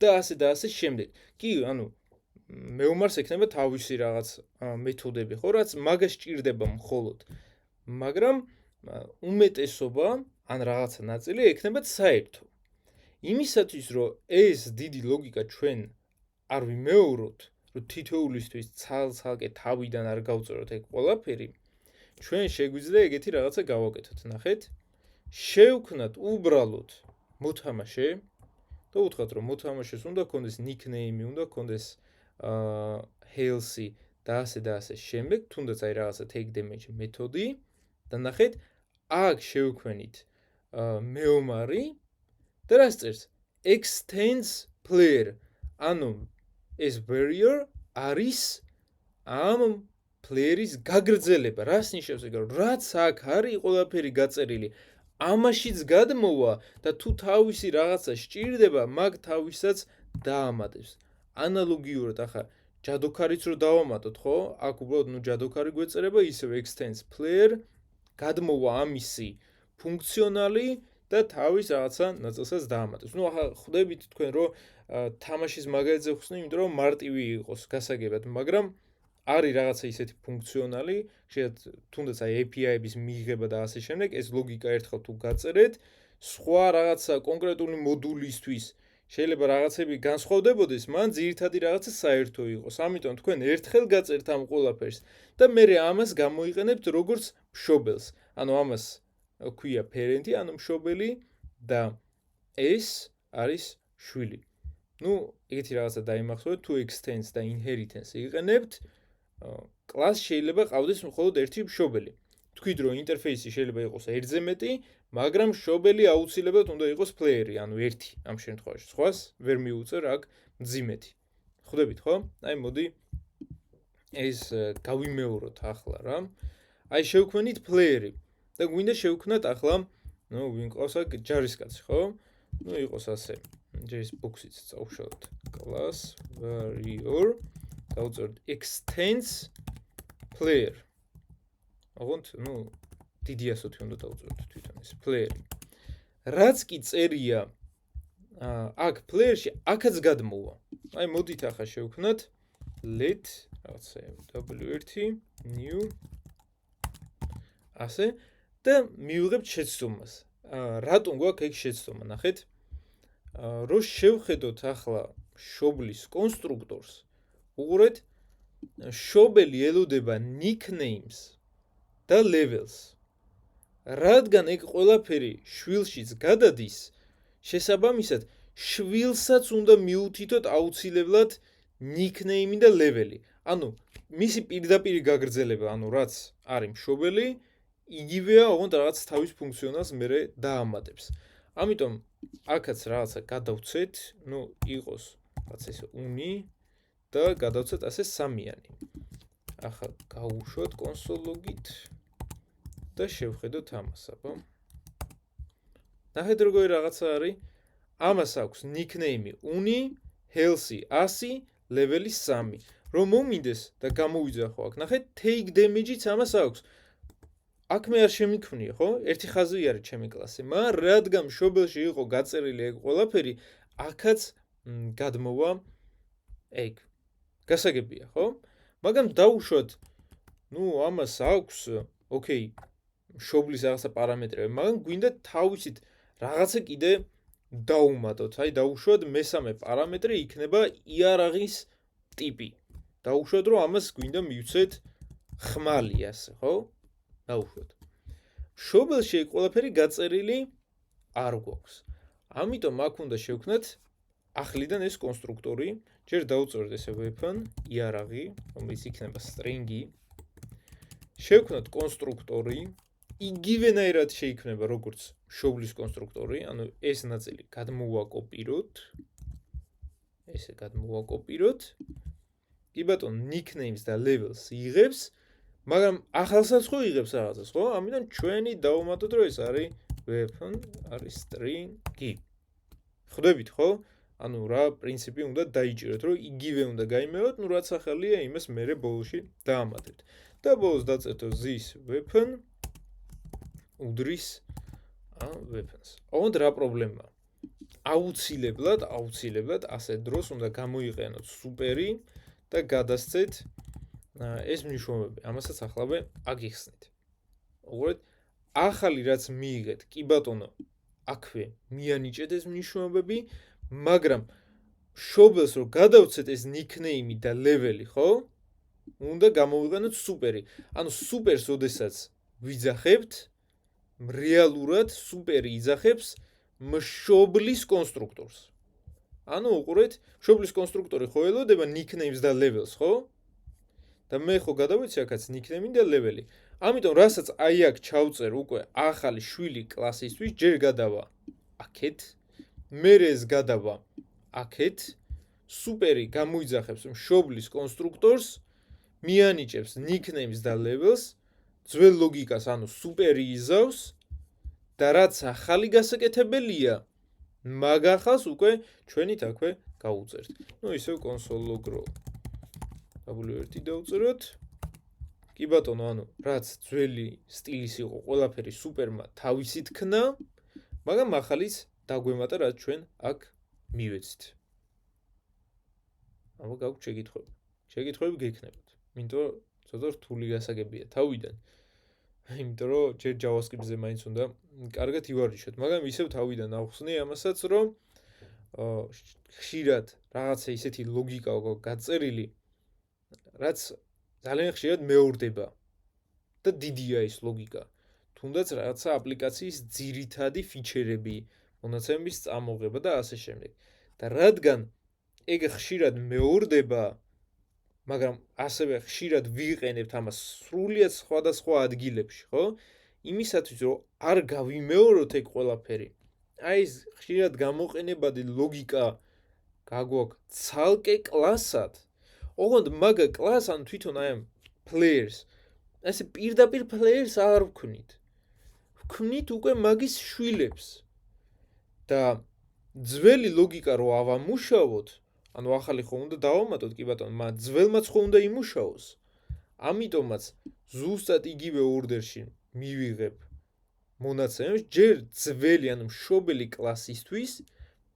და ასე შემდეგ. კი, მეომარს ექნება თავისი რაღაც მეთოდები, ხო, რაც მაგას ჭირდება მხოლოდ. მაგრამ უმეტესობა ან რაღაცა ნაწილი ექნებათ საერთო. იმისათვის, რომ ეს დიდი ლოგიკა ჩვენ არ ვიმეოროთ, რომ თითოეულისთვის ცალ-ცალკე თავიდან არ გავწეროთ ეგ ყველაფერი, ჩვენ შეგვიძლია ეგეთი რაღაცა გავაკეთოთ. ნახეთ, შევქმნათ უბრალოდ მოთამაშე და უთხრათ, რომ მოთამაშეს უნდა ქონდეს nickname-ი, უნდა ქონდეს health-ი და ასე შემდეგ, თუნდაც აი რაღაცა take damage მეთოდი და ნახეთ, აქ შევქმნით მეომარი და რას წერს? extends player. ეს barrier არის ამ player-ის გაგრძელება. რას ნიშნავს ეგ? რაც აქ არის ყველაფერი გაწერილი, ამაშიც გადმოვა და თუ თავისი რაღაცა სჭირდება, მაგ თავისაც დაამატებს. ანალოგიურად ახლა ჯადოქარიც რო დავამატოთ, ხო? აქ უბრალოდ ჯადოქარი გვეწერება, ისევ extends player, გადმოვა ამისი ფუნქციონალი და თავის რაღაცა ნაწილსაც დაამატებს. ახლა ხვდებით თქვენ რომ თამაშის მაგალითზე ხსნი, იმიტომ რომ მარტივი იყოს გასაგებად, მაგრამ არის რაღაცა ისეთი ფუნქციონალი, შეიძლება თუნდაც აი API-ების მიღება და ასე შემდეგ, ეს ლოგიკა ერთხელ თუ გაწერეთ, სხვა რაღაცა კონკრეტული მოდულისთვის შეიძლება რაღაცები განსხვავდებოდეს, მან ძირითადი რაღაცა საერთო იყოს. ამიტომ თქვენ ერთხელ გაწერთ ამ ყველაფერს და მერე ამას გამოიყენებთ როგორც მშობელს. ამას ქვია parent-ი, მშობელი და ეს არის შვილი. ნუ ეგეთი რაღაცა დაიმახსოვრეთ, თუ extends და inheritance იყენებთ, კლასს შეიძლება ყავდეს მხოლოდ ერთი მშობელი. თქვით რომ ინტერფეისი შეიძლება იყოს ერთზე მეტი, მაგრამ მშობელი აუცილებლად უნდა იყოს პლეიერი, ანუ ერთი ამ შემთხვევაში. სხვას ვერ მიუწევ აქ მძიმეთი. ხვდებით ხო? აი მოდი ეს გავიმეოროთ ახლა რა. აი შევქმნით პლეიერი და გვინდა შევქმნათ ახლა, ნუ ვინ ყავს აქ ჯარისკაცი, ხო? ნუ იყოს ასე. ჯერის ბოქსიც წავშალოთ. class varyor დავწერთ extends player. აღონთ, ნუ დიდი ასოთი უნდა დავწეროთ თვითონ ეს player. რაც კი წერია აქ player-ში, აქაც გადმოვა. აი მოდით ახლა შევქმნათ let რაღაცა w1 new ასე და მივიღებთ შეცდომას. რატომ გვაქვს ეგ შეცდომა, ნახეთ? რო შევხედოთ ახლა შობლის კონსტრუქტორს, უყურეთ, შობელი ელოდება nicknames და levels. რადგან ეგ ყველაფერი შვილშიც გადადის, შესაბამისად, შვილსაც უნდა მიუთითოთ აუცილებლად nickname და level-ი. ანუ მისი პირდაპირი გაგრძელება, ანუ რაც არის მშობელი, იგივეა, ოღონდ რაღაც თავის ფუნქციონალს მერე დაამატებს. ამიტომ აქაც რაღაცა გადავცეთ, ნუ იყოს რაღაც ესე uni და გადავცეთ ასე სამიანი. ახლა გავუშვათ კონსოლ-ლოგით და შევხედოთ ამას, აბა. ნახეთ როგორი რაღაცა არის. ამას აქვს nickname uni, healthy 100, level 3. რომ მომინდეს და გამოვიძახო აქ, ნახეთ, take damage-იც ამას აქვს. აქ მე არ შემიქმნია, ხო? ერთი ხაზი არის ჩემი კლასი, მაგრამ რადგან მშობელში იყო გაწერილი ეგ ყველაფერი, აქაც გადმოვა ეგ. გასაგებია, ხო? მაგრამ დავუშვათ, ნუ ამას აქვს, ოკეი, მშობლის რაღაცა პარამეტრები, მაგრამ გვინდა თავისით რაღაცა კიდე დაუმატოთ. აი დავუშვათ მესამე პარამეტრი იქნება იარაღის ტიპი. დავუშვათ რომ ამას გვინდა მივცეთ ხმალი ასე, ხო? დავუშვათ. მშობელში ეგ ყველაფერი გაწერილი არ გვაქვს. ამიტომ აქ უნდა შევქმნათ ახლიდან ეს კონსტრუქტორი, ჯერ დავუწეროთ ესე weapon, იარაღი, რომელიც იქნება string-ი. შევქმნათ კონსტრუქტორი, იგივენაირად შეიქმნება როგორც მშობლის კონსტრუქტორი, ანუ ეს ნაწილი გადმოვაკოპიროთ. ესე გადმოვაკოპიროთ. კი ბატონო, nicknames და levels იღებს, მაგრამ ახალსაც ხო იღებს რაღაცას, ხო? ამიტომ ჩვენი დავუმატოთ, რომ ეს არის weapon, არის string-ი. ხვდებით, ხო? ანუ რა პრინციპი უნდა დაიჭიროთ, რომ იგივე უნდა გაიმეოროთ, ნუ რაც ახალია, იმას მერე ბოლოში დაამატებთ. და ბოლოს დაწეთო this weapon უდრის weapons. ოღონდ რა პრობლემაა? აუცილებლად ასე დროს უნდა გამოიყენოთ სუპერი და გადასცეთ ეს მნიშვნელობები. ამასაც ახლავე აგიხსნით. უყურეთ, ახალი რაც მიიღეთ, კი ბატონო, აქვე მიანიჭეთ ეს მნიშვნელობები, მაგრამ მშობელს რო გადავცეთ ეს nickname და level-ი, ხო? უნდა გამოვიყენოთ სუპერი. ანუ სუპერს ოდესაც ვიძახებთ, რეალურად სუპერი იძახებს მშობლის კონსტრუქტორს. ანუ უყურეთ, მშობლის კონსტრუქტორი ხო ელოდება nicknames და levels, ხო? და მე ხო გადავიცი აქაც nickname და level-ი. ამიტომ რასაც აი აქ ჩავწერ უკვე ახალი შვილი კლასისთვის, ჯერ გადავა აქეთ, მერე ეს გადავა აქეთ, სუპერი გამოიძახებს მშობლის კონსტრუქტორს, მიანიჭებს nicknames და levels, ძველ ლოგიკას, ანუ სუპერი იზავს და რაც ახალი გასაკეთებელია, მაგ ახალს უკვე ჩვენით აქვე გავუწერთ. ნუ ისევ console.log roll w1 დავწეროთ. კი ბატონო, ანუ რაც ძველი სტილის იყო, ყველაფერი სუპერმა თავისი თქნა, მაგრამ ახალის დაგვემატა, რაც ჩვენ აქ მივეცით. აბა გაგვთ შეკითხვები. შეკითხვები გექნებათ. იმიტომ ცოტა რთული გასაგებია თავიდან. იმიტომ რომ ჯერ JavaScript-ზე მაინც უნდა კარგად ივარჯიშოთ, მაგრამ ისევ თავიდან ავხსნე ამასაც, რომ ხშირად რაღაცა ისეთი ლოგიკა გაწერილი, რაც ძალიან ხშირად მეორდება და დიდია ეს ლოგიკა. თუნდაც რაღაცა აპლიკაციის ძირითადი ფიჩერები მონაცემების წამოღება და ასე შემდეგ. და რადგან ეგ ხშირად მეორდება, მაგრამ ასევე ხშირად ვიყენებთ ამას სრულიად სხვადასხვა ადგილებში, ხო? იმისათვის რომ არ გავიმეოროთ ეგ ყველაფერი. აი ეს ხშირად გამოყენებადი ლოგიკა გაგვაქვს ცალკე კლასად. ოღონდ მაგ კლას ან თვითონ აი ამ players ასე პირდაპირ players არ ვქნით. ვქნით უკვე მაგის შვილებს. და ძველი ლოგიკა რო ავამუშავოთ, ანუ ახალი ხო უნდა დავამატოთ, კი ბატონო, მაგრამ ძველმაც ხო უნდა იმუშაოს. ამიტომაც ზუსტად იგივე ორდერში მივიღებ მონაცემებს, ჯერ ძველი, ანუ მშობელი კლასისთვის,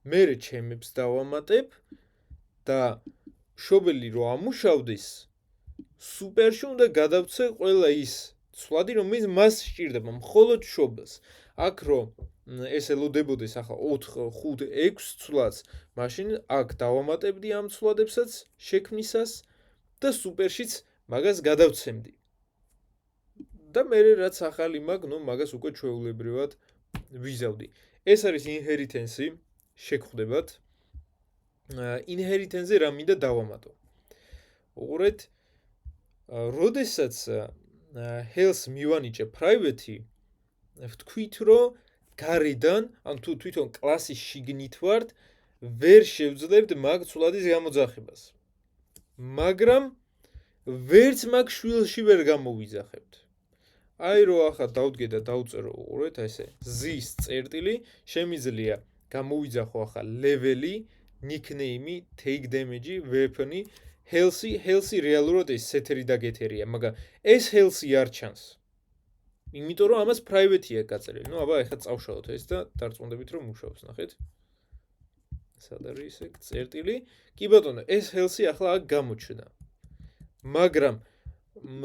მერე ჩემებს დავამატებ და მშობელი რო ამუშავდეს, სუპერში უნდა გადავცე ყველა ის ცვლადი, რომელიც მას სჭირდება, მხოლოდ მშობელს. აქ რო ეს ელოდებოდეს ახლა 4, 5, 6 ცვლადს, მაშინ აქ დავამატებდი ამ ცვლადებსაც შექმნისას და სუპერშიც მაგას გადავცემდი. და მერე რაც ახალი მაქვს, მაგას უკვე ჩვეულებრივად ვიზავდი. ეს არის inheritance-ი, შეგხვდებათ. inheritance-ზე რა მინდა დავამატო. უყურეთ, როდესაც health მივანიჭე private-ი, ვთქვით, რომ გარედან, ან თუ თვითონ კლასის შიგნით ვართ, ვერ შევძლებთ მაგ ცვლადის გამოძახებას. მაგრამ ვერც მაგ შვილში ვერ გამოვიძახებთ. აი რო ახლა დავდგე და დავწერო, უყურეთ, ესე ზის წერტილი, შემიძლია გამოვიძახო ახლა level-ი, nickname-ი, take damage-ი, weapon-ი, health-ი რეალურად ეს სეთერი და გეთერია, მაგრამ ეს health-ი არ ჩანს. იმიტომ რომ ამას private-ია გაწერილი. აბა ეხლა წავშალოთ ეს და დარწმუნდებით რომ მუშაობს, ნახეთ. სად არის ესე წერტილი? კი ბატონო, ეს health-ი ახლა აქ გამოჩნდა. მაგრამ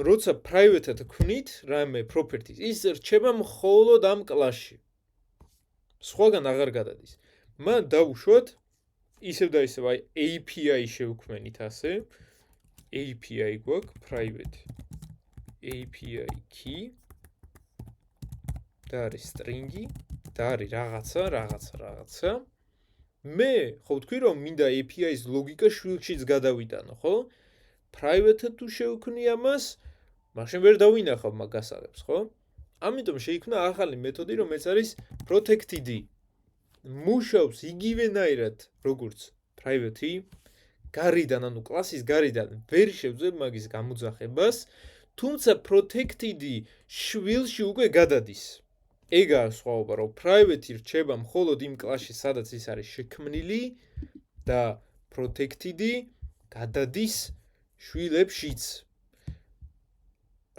როცა private-ად ვქნით რამე properties, ის რჩება მხოლოდ ამ კლასში. სხვაგან აღარ გადადის. მან დავუშვათ ისევ და ისევ აი API შევქმნით ასე. API გვაქვს private API key და არის string-ი და არის რაღაცა. მე ხო ვთქვი რომ მინდა API-ის ლოგიკა შვილშიც გადავიტანო, ხო? private-ად თუ შევქმნი ამას, მაშინ ვერ დავინახავ მაგ გასაღებს, ხო? ამიტომ შეიქმნა ახალი მეთოდი, რომელიც არის protected-ი. მუშაობს იგივენაირად, როგორც private-ი, გარედან, ანუ კლასის გარედან ვერ შევძებ მაგის გამოძახებას, თუმცა protected-ი შვილში უკვე გადადის. ეგაა სხვაობა, რომ private-ი რჩება მხოლოდ იმ კლასში, სადაც ის არის შექმნილი და protected-ი გადადის შვილებშიც.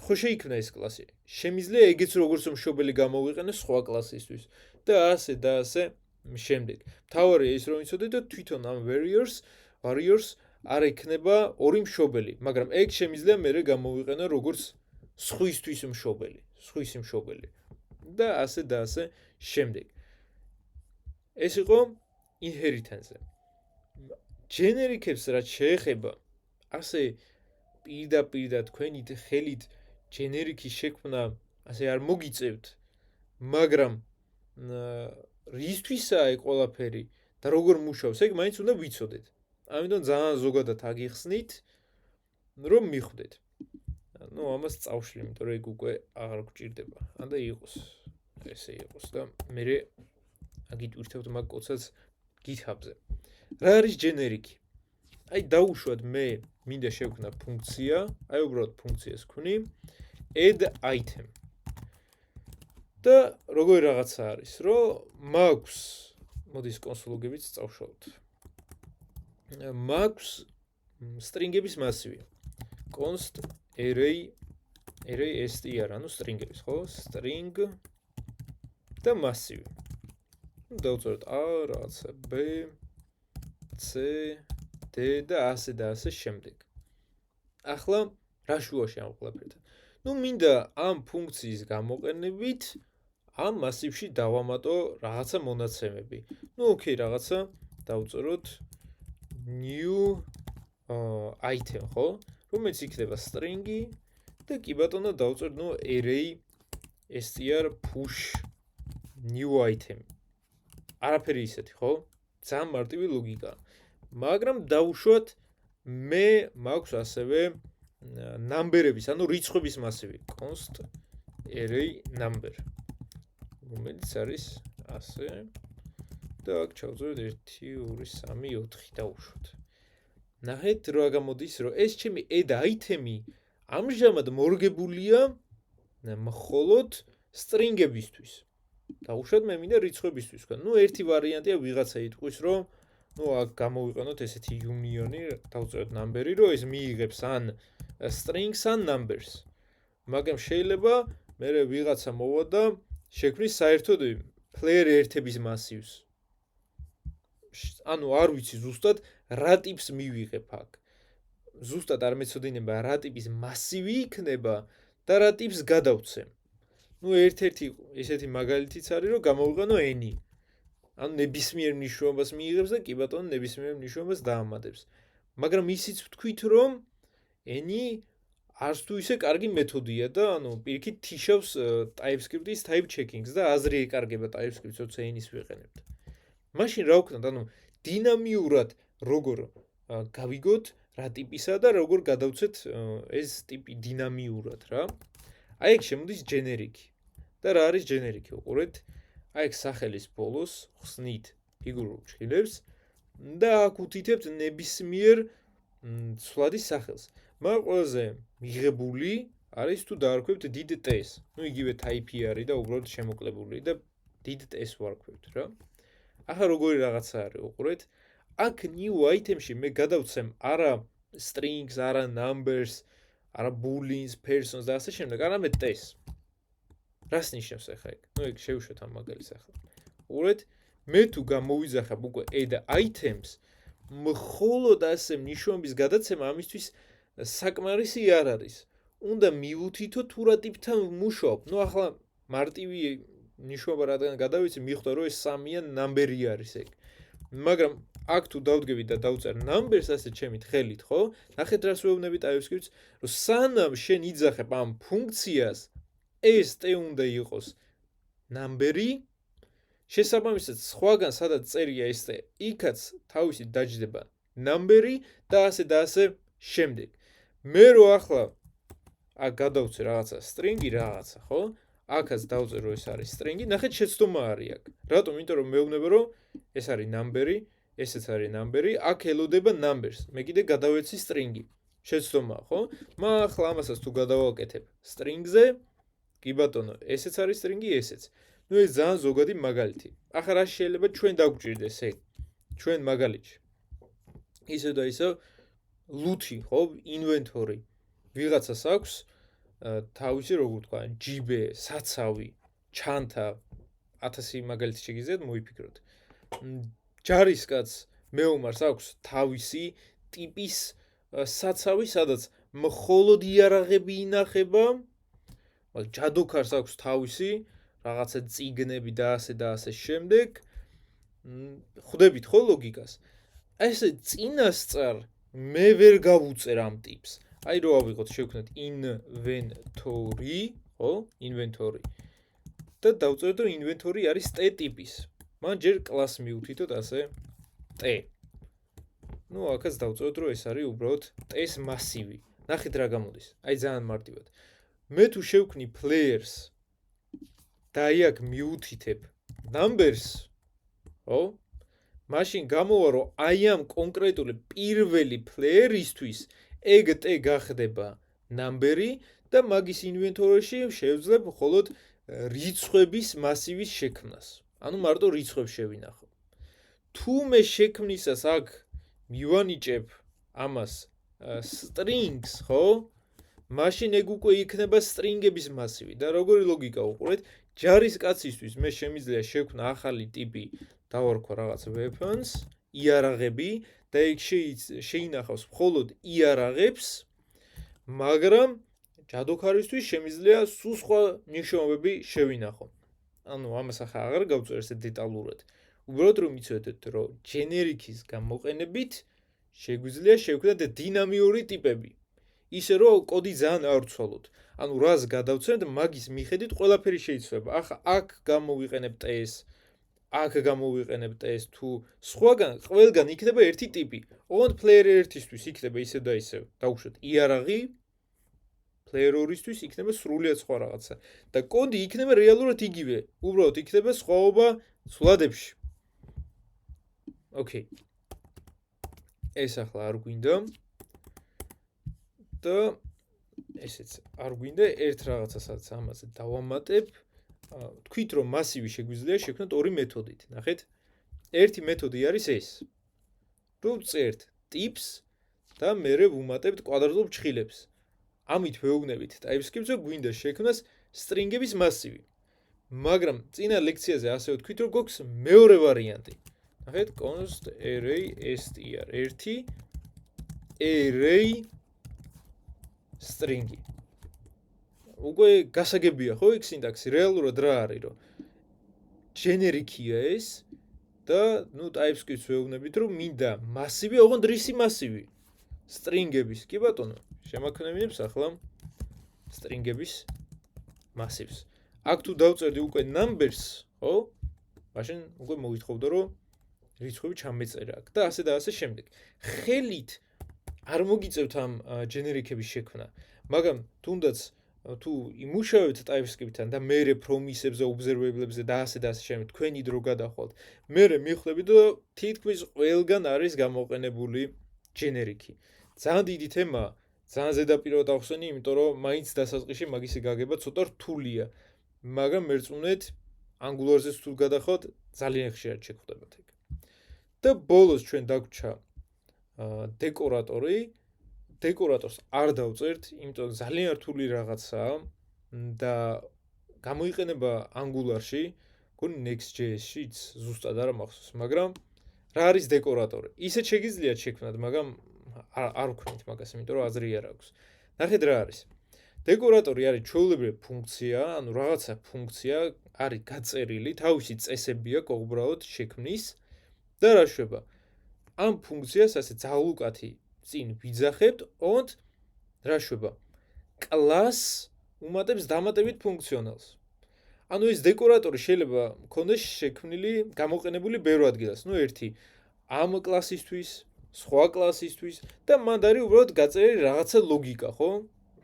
ხო შეიქმნა ეს კლასი. შემიძლია ეგეც როგორც მშობელი გამოვიყენო სხვა კლასისთვის და ასე შემდეგ. მთავარია ის რომ იცოდე და თვითონ ამ warriors არ ექნება ორი მშობელი, მაგრამ ეგ შემიძლია მერე გამოვიყენო როგორც სხვისთვის მშობელი. და ასე შემდეგ. ეს იყო inheritance-ზე. generic-ებს რაც შეეხება, ასე პირდაპირ და თქვენი ხელით generic-ის შექმნა ასე არ მოგიწევთ, მაგრამ რისთვისაა ეგ ყველაფერი და როგორ მუშაობს, ეგ მაინც უნდა ვიცოდეთ. ამიტომ ძალიან ზოგადად აგიხსნით, რომ მიხვდეთ. ამას წავშლი, იმიტომ რომ ეგ უკვე აღარ გვჭირდება. და იყოს. ესე იყოს და მე აგიტვირთებთ მაგ კოდსაც GitHub-ზე. რა არის generic-ი? აი დავუშვათ მე მინდა შევქმნა ფუნქცია, აი უბრალოდ ფუნქციას ვქვნი add item. და როგორი რაღაცა არის, რომ მაქვს მოდის კონსოლოგებით წავშალოთ. მაქვს string-ების მასივი. const array str, ანუ string-ების, ხო? string და მასივი. დავწეროთ a, რაღაცა b, c, d და ასე შემდეგ. ახლა რა შუაში ამ ყველაფერთან? მინდა ამ ფუნქციის გამოყენებით ამ მასივში დავამატო რაღაცა მონაცემები. ოკეი, რაღაცა დავწეროთ new item, ხო? რომელიც იქნება string-ი და კი ბატონო დავწერთ array str push new item. არაფერი ისეთი, ხო? ძალიან მარტივი ლოგიკა. მაგრამ დავუშვათ მე მაქვს ასევე ნამბერების, ანუ რიცხვების მასივი, const array number. რომელიც არის ასე და აქ ჩავწეროთ 1 2 3 4 დავუშვათ. ნახეთ რა გამოდის, რომ ეს ჩემი add item-ი ამჟამად მორგებულია მხოლოდ string-ებისთვის. დავუშვათ მე მინდა რიცხვებისთვის ვქნა. ნუ ერთი ვარიანტია ვიღაცა იტყვის, რომ ნუ აქ გამოვიყენოთ ესეთი union-ი, დავწეროთ number-ი, რომ ეს მიიღებს ან strings ან numbers. მაგრამ შეიძლება მე ვიღაცა მოვა და შექმნის საერთოდ player ერთების მასივს. ანუ არ ვიცი ზუსტად რა ტიპს მივიღებ აქ. ზუსტად არ მეცოდინება რა ტიპის მასივი იქნება და რა ტიპს გადავცემ. ნუ ერთ-ერთი ესეთი მაგალითიც არის, რომ გამოვიყენო any. ანუ ნებისმიერ მნიშვნელობას მიიღებს და კი ბატონო ნებისმიერ მნიშვნელობას დაამატებს. მაგრამ ისიც ვთქვით, რომ any არც თუ ისე კარგი მეთოდია და ანუ პირიქით თიშავს TypeScript-ის type checking-ს და აზრი ეკარგება TypeScript-ს, როცა any-ს ვიყენებთ. მაშინ რა ვქნათ, ანუ დინამიურად როგორ გავიგოთ რა ტიპისა და როგორ გადავცეთ ეს ტიპი დინამიურად რა. აი ეგ შემოდის generic-ი. და რა არის generic-ი? უყურეთ. აი ეგ სახელის ბოლოს ხსნით ფიგურულ ჭრილებს და აქ უთითებთ ნებისმიერ ცვლადის სახელს. მაგრამ ყველაზე მიღებული არის თუ დაარქვევთ დიდ t-ს. ნუ იგივე type-ი არის და უბრალოდ შემოკლებული და დიდ t-ს ვარქვევთ რა. ახლა როგორი რაღაცა არის, უყურეთ. აქ new item-ში მე გადავცემ არა strings, არა numbers, არა booleans, persons და ასე შემდეგ, არამედ t-ს. რას ნიშნავს ახლა ეგ? ნუ ეგ შევუშვათ ამ მაგალითს ახლა. უყურეთ, მე თუ გამოვიძახებ უკვე add items, მხოლოდ ასე მნიშვნელობის გადაცემა ამისთვის საკმარისი არ არის. უნდა მივუთითო თუ რა ტიპთან ვმუშაობ. ნუ ახლა მარტივი ნიშნობა რადგან გადავიცი, მიხვდა რომ ეს 3-იან number-ი არის ეგ. მაგრამ აქ თუ დავდგები და დავწერ numbers ასე ჩემით ხელით, ხო? ნახეთ რას ვეუბნები TypeScript-ს, რომ სანამ შენ იძახებ ამ ფუნქციას ეს t უნდა იყოს number-ი, შესაბამისად სხვაგან სადაც წერია ეს t, იქაც თავისი დაჯდება number-ი და ასე შემდეგ. მე რო ახლა აქ გადავწერ რაღაცა string-ი რაღაცა, ხო? აქაც დავწერ რომ ეს არის string-ი, ნახეთ შეცდომა არის აქ. რატომ? იმიტომ რომ მეუბნება რომ ეს არის number-ი, ესეც არის number-ი, აქ ელოდება numbers. მე კიდე გადავეცი string-ი. შეცდომაა, ხო? მაგრამ ახლა ამასაც თუ გადავაკეთებ string-ზე, კი ბატონო, ესეც არის string-ი, ესეც. ნუ ეს ძალიან ზოგადი მაგალითი. ახლა რა შეიძლება ჩვენ დაგვჭირდეს ეგ? ჩვენ მაგალითში. ისე და ისე loot-ი, ხო? inventory. ვიღაცას აქვს თავისი როგორ თქვა, ჯიბე, საცავი, ჩანთა 1000 მაგალითი შეგიძლიათ მოიფიქროთ. ჯარისკაც მეომარს აქვს თავისი ტიპის საცავი, სადაც მხოლოდ იარაღები ინახება, მაგრამ ჯადოქარს აქვს თავისი რაღაცა წიგნები და ასე შემდეგ. ხვდებით ხო ლოგიკას? ესე წინასწარ მე ვერ გავუწერ ამ ტიპს. აი რო ავიღოთ, შევქნათ inventory, ხო? inventory. და დავწეროთ რომ inventory არის t ტიპის. მან ჯერ კლასს მივუთითოთ ასე t. ნუ აქაც დავწეროთ რომ ეს არის უბრალოდ t-ს მასივი. ნახეთ რა გამოდის. აი ძალიან მარტივად. მე თუ შევქნი players და აი აქ მივუთითებ numbers, ხო? მაშინ გამოვა რომ აი ამ კონკრეტული პირველი player-ისთვის ეგ t გახდება number-ი და მაგის inventory-ში შევძლებ მხოლოდ რიცხვების მასივის შექმნას. ანუ მარტო რიცხვებს შევინახო. თუ მე შექმნისას აქ მივანიჭებ ამას strings, ხო? მაშინ ეგ უკვე იქნება string-ების მასივი და როგორი ლოგიკა უყურეთ? ჯარისკაცისთვის მე შემიძლია შევქნა ახალი ტიპი, დავარქვა რაღაც weapons, იარაღები და ეგ შეინახავს მხოლოდ იარაღებს, მაგრამ ჯადოქარისთვის შემიძლია სულ სხვა ნიშნებები შევინახო. ანუ ამას ახლა აღარ გავწერ ესე დეტალურად. უბრალოდ რომ იცოდეთ, რომ generic-ის გამოყენებით შეგვიძლია შევქმნათ დინამიური ტიპები. ისე რომ კოდი ძალიან არ ვცვალოთ. ანუ რას გადავცემთ, მაგის მიხედვით ყველაფერი შეიძლება. ახლა აქ გამოვიყენებ t-ს, აქ გამოვიყენებთ ეს თუ სხვაგან ყველგან იქნება ერთი ტიპი. ოღონდ player 1-ისთვის იქნება ისე და ისე. დავუშვათ იარაღი player 2-ისთვის იქნება სრულიად სხვა რაღაცა. და კონდი იქნება რეალურად იგივე. უბრალოდ იქნება სხვაობა ცვლადებში. ოკეი. ეს ახლა არ გვინდა. და ესეც არ გვინდა ერთ რაღაცასაც ამაზე დავამატებ. თქვით რომ მასივი შეგვიძლია შექმნათ ორი მეთოდით. ნახეთ. ერთი მეთოდი არის ეს. რომ წერთ tips და მერე ვუმატებთ კვადრატულ ფრჩხილებს. ამით ვეუბნებით TypeScript-ზე გვინდა შექმნას string-ების მასივი. მაგრამ წინა ლექციაზე ასე ვთქვით რომ გვაქვს მეორე ვარიანტი. ნახეთ const array str1 array string-ი. უკვე გასაგებია ხო იქ სინტაქსი რეალურად რა არის რომ generic-ია ეს და ნუ TypeScript-ს ვეუბნებით რომ მინდა მასივი, ოღონდ რისი მასივი? string-ების. კი ბატონო, შემაქნევინებს ახლა string-ების მასივს. აქ თუ დავწერდი უკვე numbers, ხო? მაშინ უკვე მოვითხოვდა რომ რიცხვები ჩამეწერა აქ და ასე შემდეგ. ხელით არ მოგიწევთ ამ generic-ების შექმნა, მაგრამ თუნდაც თუ იმუშავებთ TypeScript-თან და მერე promise-ებზე, observable-ებზე და ასე შემდეგ თქვენი დრო გადახვალთ, მერე მიხვდებით რომ თითქმის ყველგან არის გამოყენებული generic-ი. ძალიან დიდი თემაა, ძალიან ზედაპირულად ახსენი, იმიტომ რომ მაინც დასაწყისში მაგისი გაგება ცოტა რთულია. მაგრამ მერწმუნეთ, Angular-ზე თუ გადახვალთ, ძალიან ხშირად შეგხვდებათ ეგ. და ბოლოს ჩვენ დაგვრჩა დეკორატორი. დეკორატორს არ დავწერთ, იმიტომ ძალიან რთული რაღაცაა და გამოიყენება Angular-ში, გონი Next.js-შიც ზუსტად არ მახსოვს, მაგრამ რა არის დეკორატორი? ისეთ შეგიძლიათ შექმნათ, მაგრამ არ ვქნით მაგას, იმიტომ რომ აზრი არ აქვს. ნახეთ რა არის. დეკორატორი არის ჩვეულებრივი ფუნქცია, ანუ რაღაცა ფუნქცია არის გაწერილი, თავისი წესები აქვს უბრალოდ შექმნის და რა შვება. ამ ფუნქციას ასე ძალუკათი წინ ვიძახებთ, ოღონდ რა შვება? კლას უმატებს დამატებით ფუნქციონალს. ანუ ეს დეკორატორი შეიძლება მქონდეს შექმნილი, გამოყენებული ბევრ ადგილას. ნუ ერთი ამ კლასისთვის, სხვა კლასისთვის და მანდ არის უბრალოდ გაწერილი რაღაცა ლოგიკა, ხო?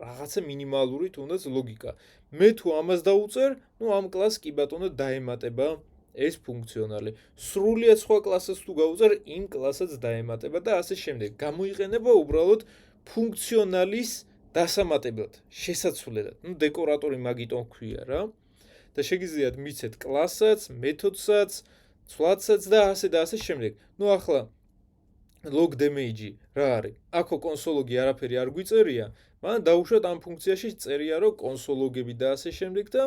რაღაცა მინიმალური თუნდაც ლოგიკა. მე თუ ამას დავუწერ, ნუ ამ კლასს კი ბატონო დაემატება ეს ფუნქციონალი. სრულიად სხვა კლასს თუ გავუწერ, იმ კლასაც დაემატება და ასე შემდეგ. გამოიყენება უბრალოდ ფუნქციონალის დასამატებლად, შესაცვლელად. ნუ დეკორატორი მაგიტომ ქვია რა. და შეგიძლიათ მიცეთ კლასსაც, მეთოდსაც, ცვლადსაც და ასე შემდეგ. ნუ ახლა log damage რა არის? აქო კონსოლოგი არაფერი არ გვიწერია, მაგრამ დავუშვათ ამ ფუნქციაში წერია რომ კონსოლოგები და ასე შემდეგ და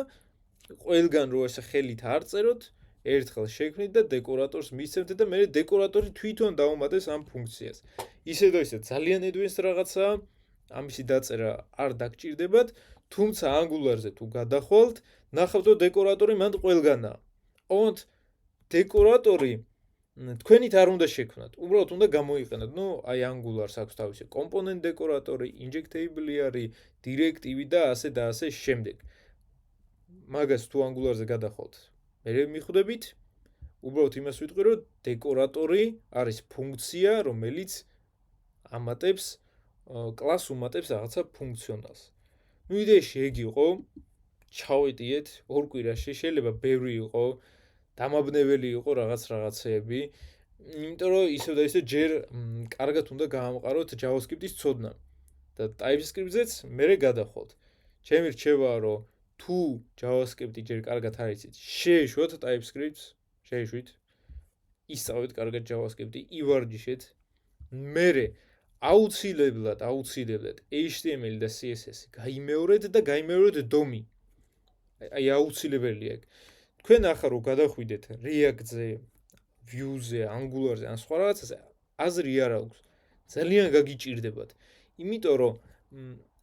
ყველგან რო ესე ხელით არ წეროთ, ერთხელ შექმნით და დეკორატორს მისცემთ და მე დეკორატორი თვითონ დაუმატეს ამ ფუნქციას. ისე და ისე ძალიან advanced რაღაცაა, ამისი დაწერა არ დაგჭირდებათ, თუმცა Angular-ზე თუ გადახვალთ, ნახავთ რომ დეკორატორი მანდ ყველგანაა. ოღონდ დეკორატორი თქვენით არ უნდა შექმნათ, უბრალოდ უნდა გამოიყენოთ. ნუ აი Angular-ს აქვს თავისი component დეკორატორი, injectable არის, directive და ასე შემდეგ. მაგას თუ Angular-ზე გადახვალთ, მე მიხვდებით, უბრალოდ იმას ვიტყვი, რომ დეკორატორი არის ფუნქცია, რომელიც ამატებს კლასს უმატებს რაღაცა ფუნქციონალს. ნუ იდეაში ეგ იყო, ჩავეტიეთ ორ კვირაში, შეიძლება ბევრი იყო, დამაბნეველი იყო რაღაცეები, იმიტომ რომ ისევ და ისე ჯერ კარგად უნდა გაამყაროთ JavaScript-ის ცოდნა და TypeScript-ზეც მერე გადახვალთ. ჩემი რჩევაა, რომ თუ JavaScript-ი ჯერ კარგად არ იცით, შეეშვათ TypeScript-ს, შეეშვით. ისწავლეთ კარგად JavaScript-ი, ივარჯიშეთ. მერე აუცილებლად HTML და CSS-ი გაიმეორეთ და გაიმეორეთ DOM-ი. აი აუცილებელია ეგ. თქვენ ახლა რო გადახვიდეთ React-ზე, Vue-ზე, Angular-ზე, ან სხვა რაღაცაზე, აზრი არ აქვს. ძალიან გაგიჭირდებათ. იმიტომ რომ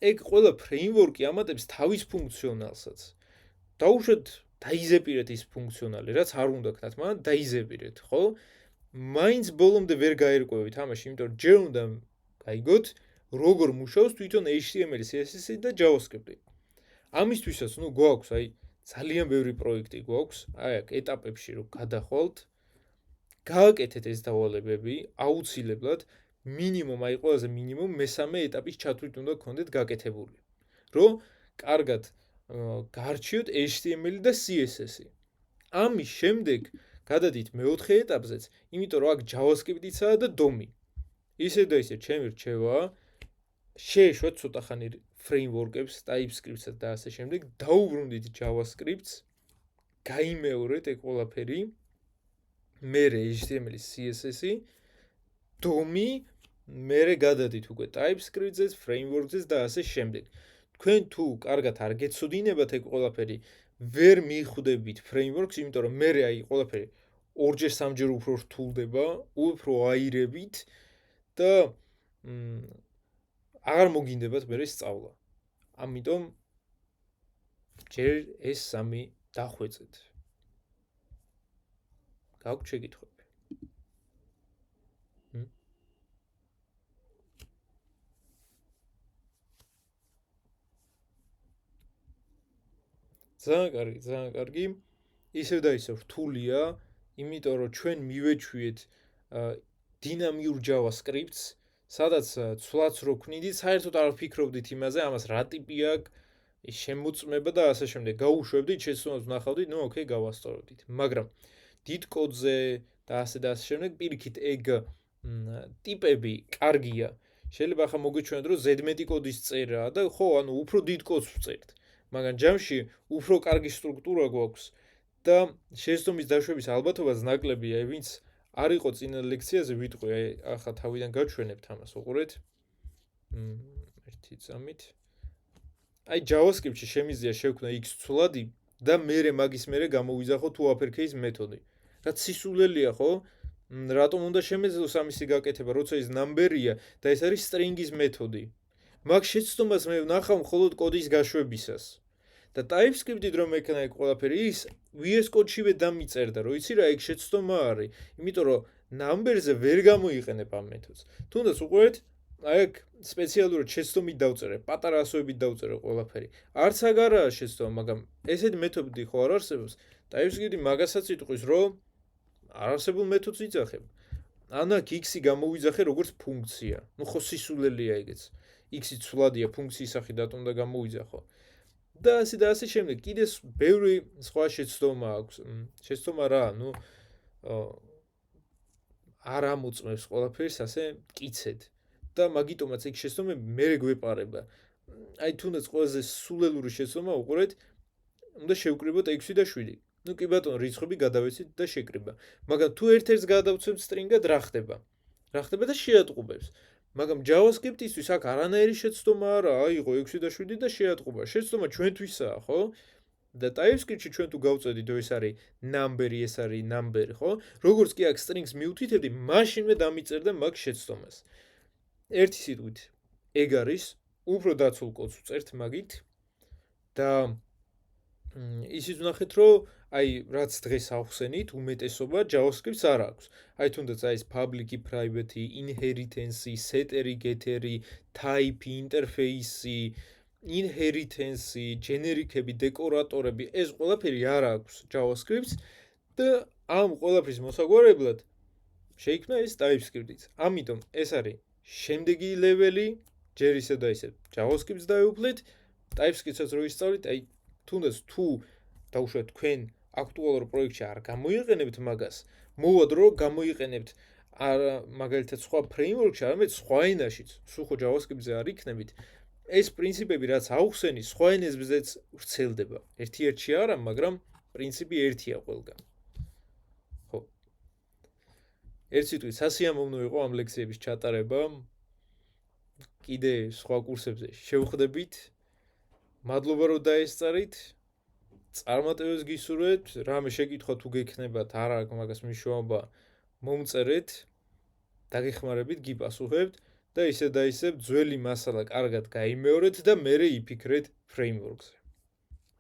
ეგ ყველა ფრეიმვორკი ამატებს თავის ფუნქციონალსაც. დაუშვათ დაიზეპირეთ ის ფუნქციონალი, რაც არ უნდა გქნათ, მაგრამ დაიზეპირეთ, ხო? მაინც ბოლომდე ვერ გაერკვევით ამაში, იმიტომ რომ ჯერ უნდა გაიგოთ, როგორ მუშაობს თვითონ HTML, CSS და JavaScript-ი. ამისთვისაც, ნუ გვაქვს აი ძალიან ბევრი პროექტი გვაქვს, აი აქ ეტაპებში რომ გადახვალთ, გააკეთეთ ეს დავალებები, აუცილებლად მინიმუმ, აი ყველაზე მინიმუმ მესამე ეტაპის ჩათვლით უნდა გქონდეთ გაკეთებული. რომ კარგად გარჩიოთ HTML და CSS-ი. ამის შემდეგ გადადით მეოთხე ეტაპზეც, იმიტომ რომ აქ JavaScript-იცაა და DOM-ი. ისე და ისე ჩემი რჩევა შეეშვათ ცოტახანი framework-ებს, TypeScript-ს და ასე შემდეგ, დაუბრუნდით JavaScript-ს, გაიმეორეთ ეგ ყველაფერი, მერე HTML-ი, CSS-ი, DOM-ი, მერე გადადით უკვე TypeScript-ზეც, framework-ზეც და ასე შემდეგ. თქვენ თუ კარგად არ გეცოდინებათ ეგ ყველაფერი, ვერ მიხვდებით frameworks, იმიტომ რომ მერე აი ყველაფერი ორჯერ სამჯერ უფრო რთულდება, უფრო აირებით და აღარ მოგინდებათ მერე სწავლა. ამიტომ ჯერ ეს სამი დახვეწეთ. გაქვთ შეკითხვები? ძალიან კარგი. ისევ და ისევ რთულია, იმიტომ რომ ჩვენ მივეჩვიეთ დინამიურ JavaScript-ს, სადაც ცვლაც რო ქნიდით, საერთოდ არ ვფიქრობდით იმაზე, ამას რა ტიპი აქვს, შემოწმება და ასე შემდეგ. გაუშვებდით, შეცდომას ვნახავდით, ნუ ოკეი, გავასწორებდით. მაგრამ დიდ კოდზე და ასე შემდეგ პირიქით ეგ ტიპები კარგია. შეიძლება ახლა მოგეჩვენოთ, რომ ზედმეტი კოდის წერა და ხო, ანუ უფრო დიდ კოდს ვწერთ. მაგრამ ჯამში უფრო კარგი სტრუქტურა გვაქვს და შეცდომის დაშვების ალბათობაც ნაკლებია, ვინც არ იყო წინა ლექციაზე ვიტყვი, აი ახლა თავიდან გაჩვენებთ ამას, უყურეთ. ერთი წამით. აი JavaScript-ში შემიძლია შევქმნა X ცვლადი და მერე მაგის მერე გამოვიძახო თუ uppercase მეთოდი. რაც სისულელია, ხო? რატომ უნდა შემეძლოს ამისი გაკეთება, როცა ის number-ია და ეს არის string-ის მეთოდი. მაგ შეცდომას მე ვნახავ მხოლოდ კოდის გაშვებისას. და TypeScript-ით რომ ეკნა ეგ ყველაფერი, ის VS Code-შივე დამიწერდა, რომ იცი რა, ეგ შეცდომა არის, იმიტომ რომ number-ზე ვერ გამოიყენებ ამ მეთოდს. თუნდაც უყურეთ, აი აქ სპეციალურად შეცდომით დავწერე, პატარა ასოებით დავწერე ყველაფერი. არც აგარაა შეცდომა, მაგრამ ესეთი მეთოდი ხო არ არსებობს. TypeScript-ი მაგასაც იტყვის, რომ არარსებულ მეთოდს იძახებ. ან აქ X-ი გამოვიძახე როგორც ფუნქცია. ნუ ხო სისულელია ეგეც. X-ი ცვლადია, ფუნქციის სახით დატომ და გამოვიძახო. და ასე შემდეგ. კიდე ბევრი სხვა შეცდომა აქვს. შეცდომა რა, ნუ არ ამოწმებს ყველაფერს ასე მტკიცედ. და მაგიტომაც ეგ შეცდომები მერე გვეპარება. აი თუნდაც ყველაზე სულელური შეცდომა უყურეთ, უნდა შევკრიბოთ 6 და 7. ნუ კი ბატონო, რიცხვები გადავეცით და შეკრიბა. მაგრამ თუ ერთ-ერთს გადავცემთ string-ად, რა ხდება? რა ხდება და შეატყუბებს. მაგრამ JavaScript-ისთვის აქ არანაირი შეცდომა არა, აიღო 6 და 7 და შეატყუბა. შეცდომა ჩვენთვისაა, ხო? და TypeScript-ში ჩვენ თუ გავწოდით, ეს არის number-ი, ეს არის number-ი, ხო? როგორც კი აქ strings მიუთითებდი, მაშინვე დამიწერდა მაგ შეცდომას. ერთი სიტყვით, ეგ არის, უფრო დაცულ კოდს ვწერთ მაგით და ისიც ვნახეთ, რომ აი რაც დღეს ავხსენით, უმეტესობა JavaScript-ს არ აქვს. აი თუნდაც აი ეს public-ი, private-ი, inheritance-ი, setter-ი, getter-ი, type-ი, interface-ი, inheritance-ი, generic-ები, დეკორატორები, ეს ყველაფერი არ აქვს JavaScript-ს და ამ ყველაფრის მოსაგვარებლად შეიქმნა ეს TypeScript-იც. ამიტომ ეს არის შემდეგი ლეველი, ჯერ ისე და ისე JavaScript-ს დაეუფლეთ, TypeScript-საც რო ისწავლით, აი თუნდაც თუ დაუშვათ თქვენ აქტუალურ პროექტში არ გამოიყენებთ მაგას, მოვად რომ გამოიყენებთ მაგალითად სხვა framework-ში, არამედ სხვა ენაშიც, სულ ხო JavaScript-ზე არ იქნებით, ეს პრინციპები რაც აუხსენი, სხვა ენებზეც ვრცელდება. ერთ-ერთში არა, მაგრამ პრინციპი ერთია ყველგან. ხო. ერთ სიტყვით სასიამოვნო იყო ამ ლექციების ჩატარება. კიდე სხვა კურსებზე შევხვდებით. მადლობა რომ დაესწარით. წარმატებებს გისურვებთ. რამე შეკითხვა თუ გექნებათ, არა აქვს მაგას მნიშვნელობა, მომწერეთ. დაგეხმარებით, გიპასუხებთ და ისე ძველი მასალა კარგად გაიმეორეთ და მერე იფიქრეთ framework-ზე.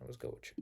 ამას გავუჩინოთ.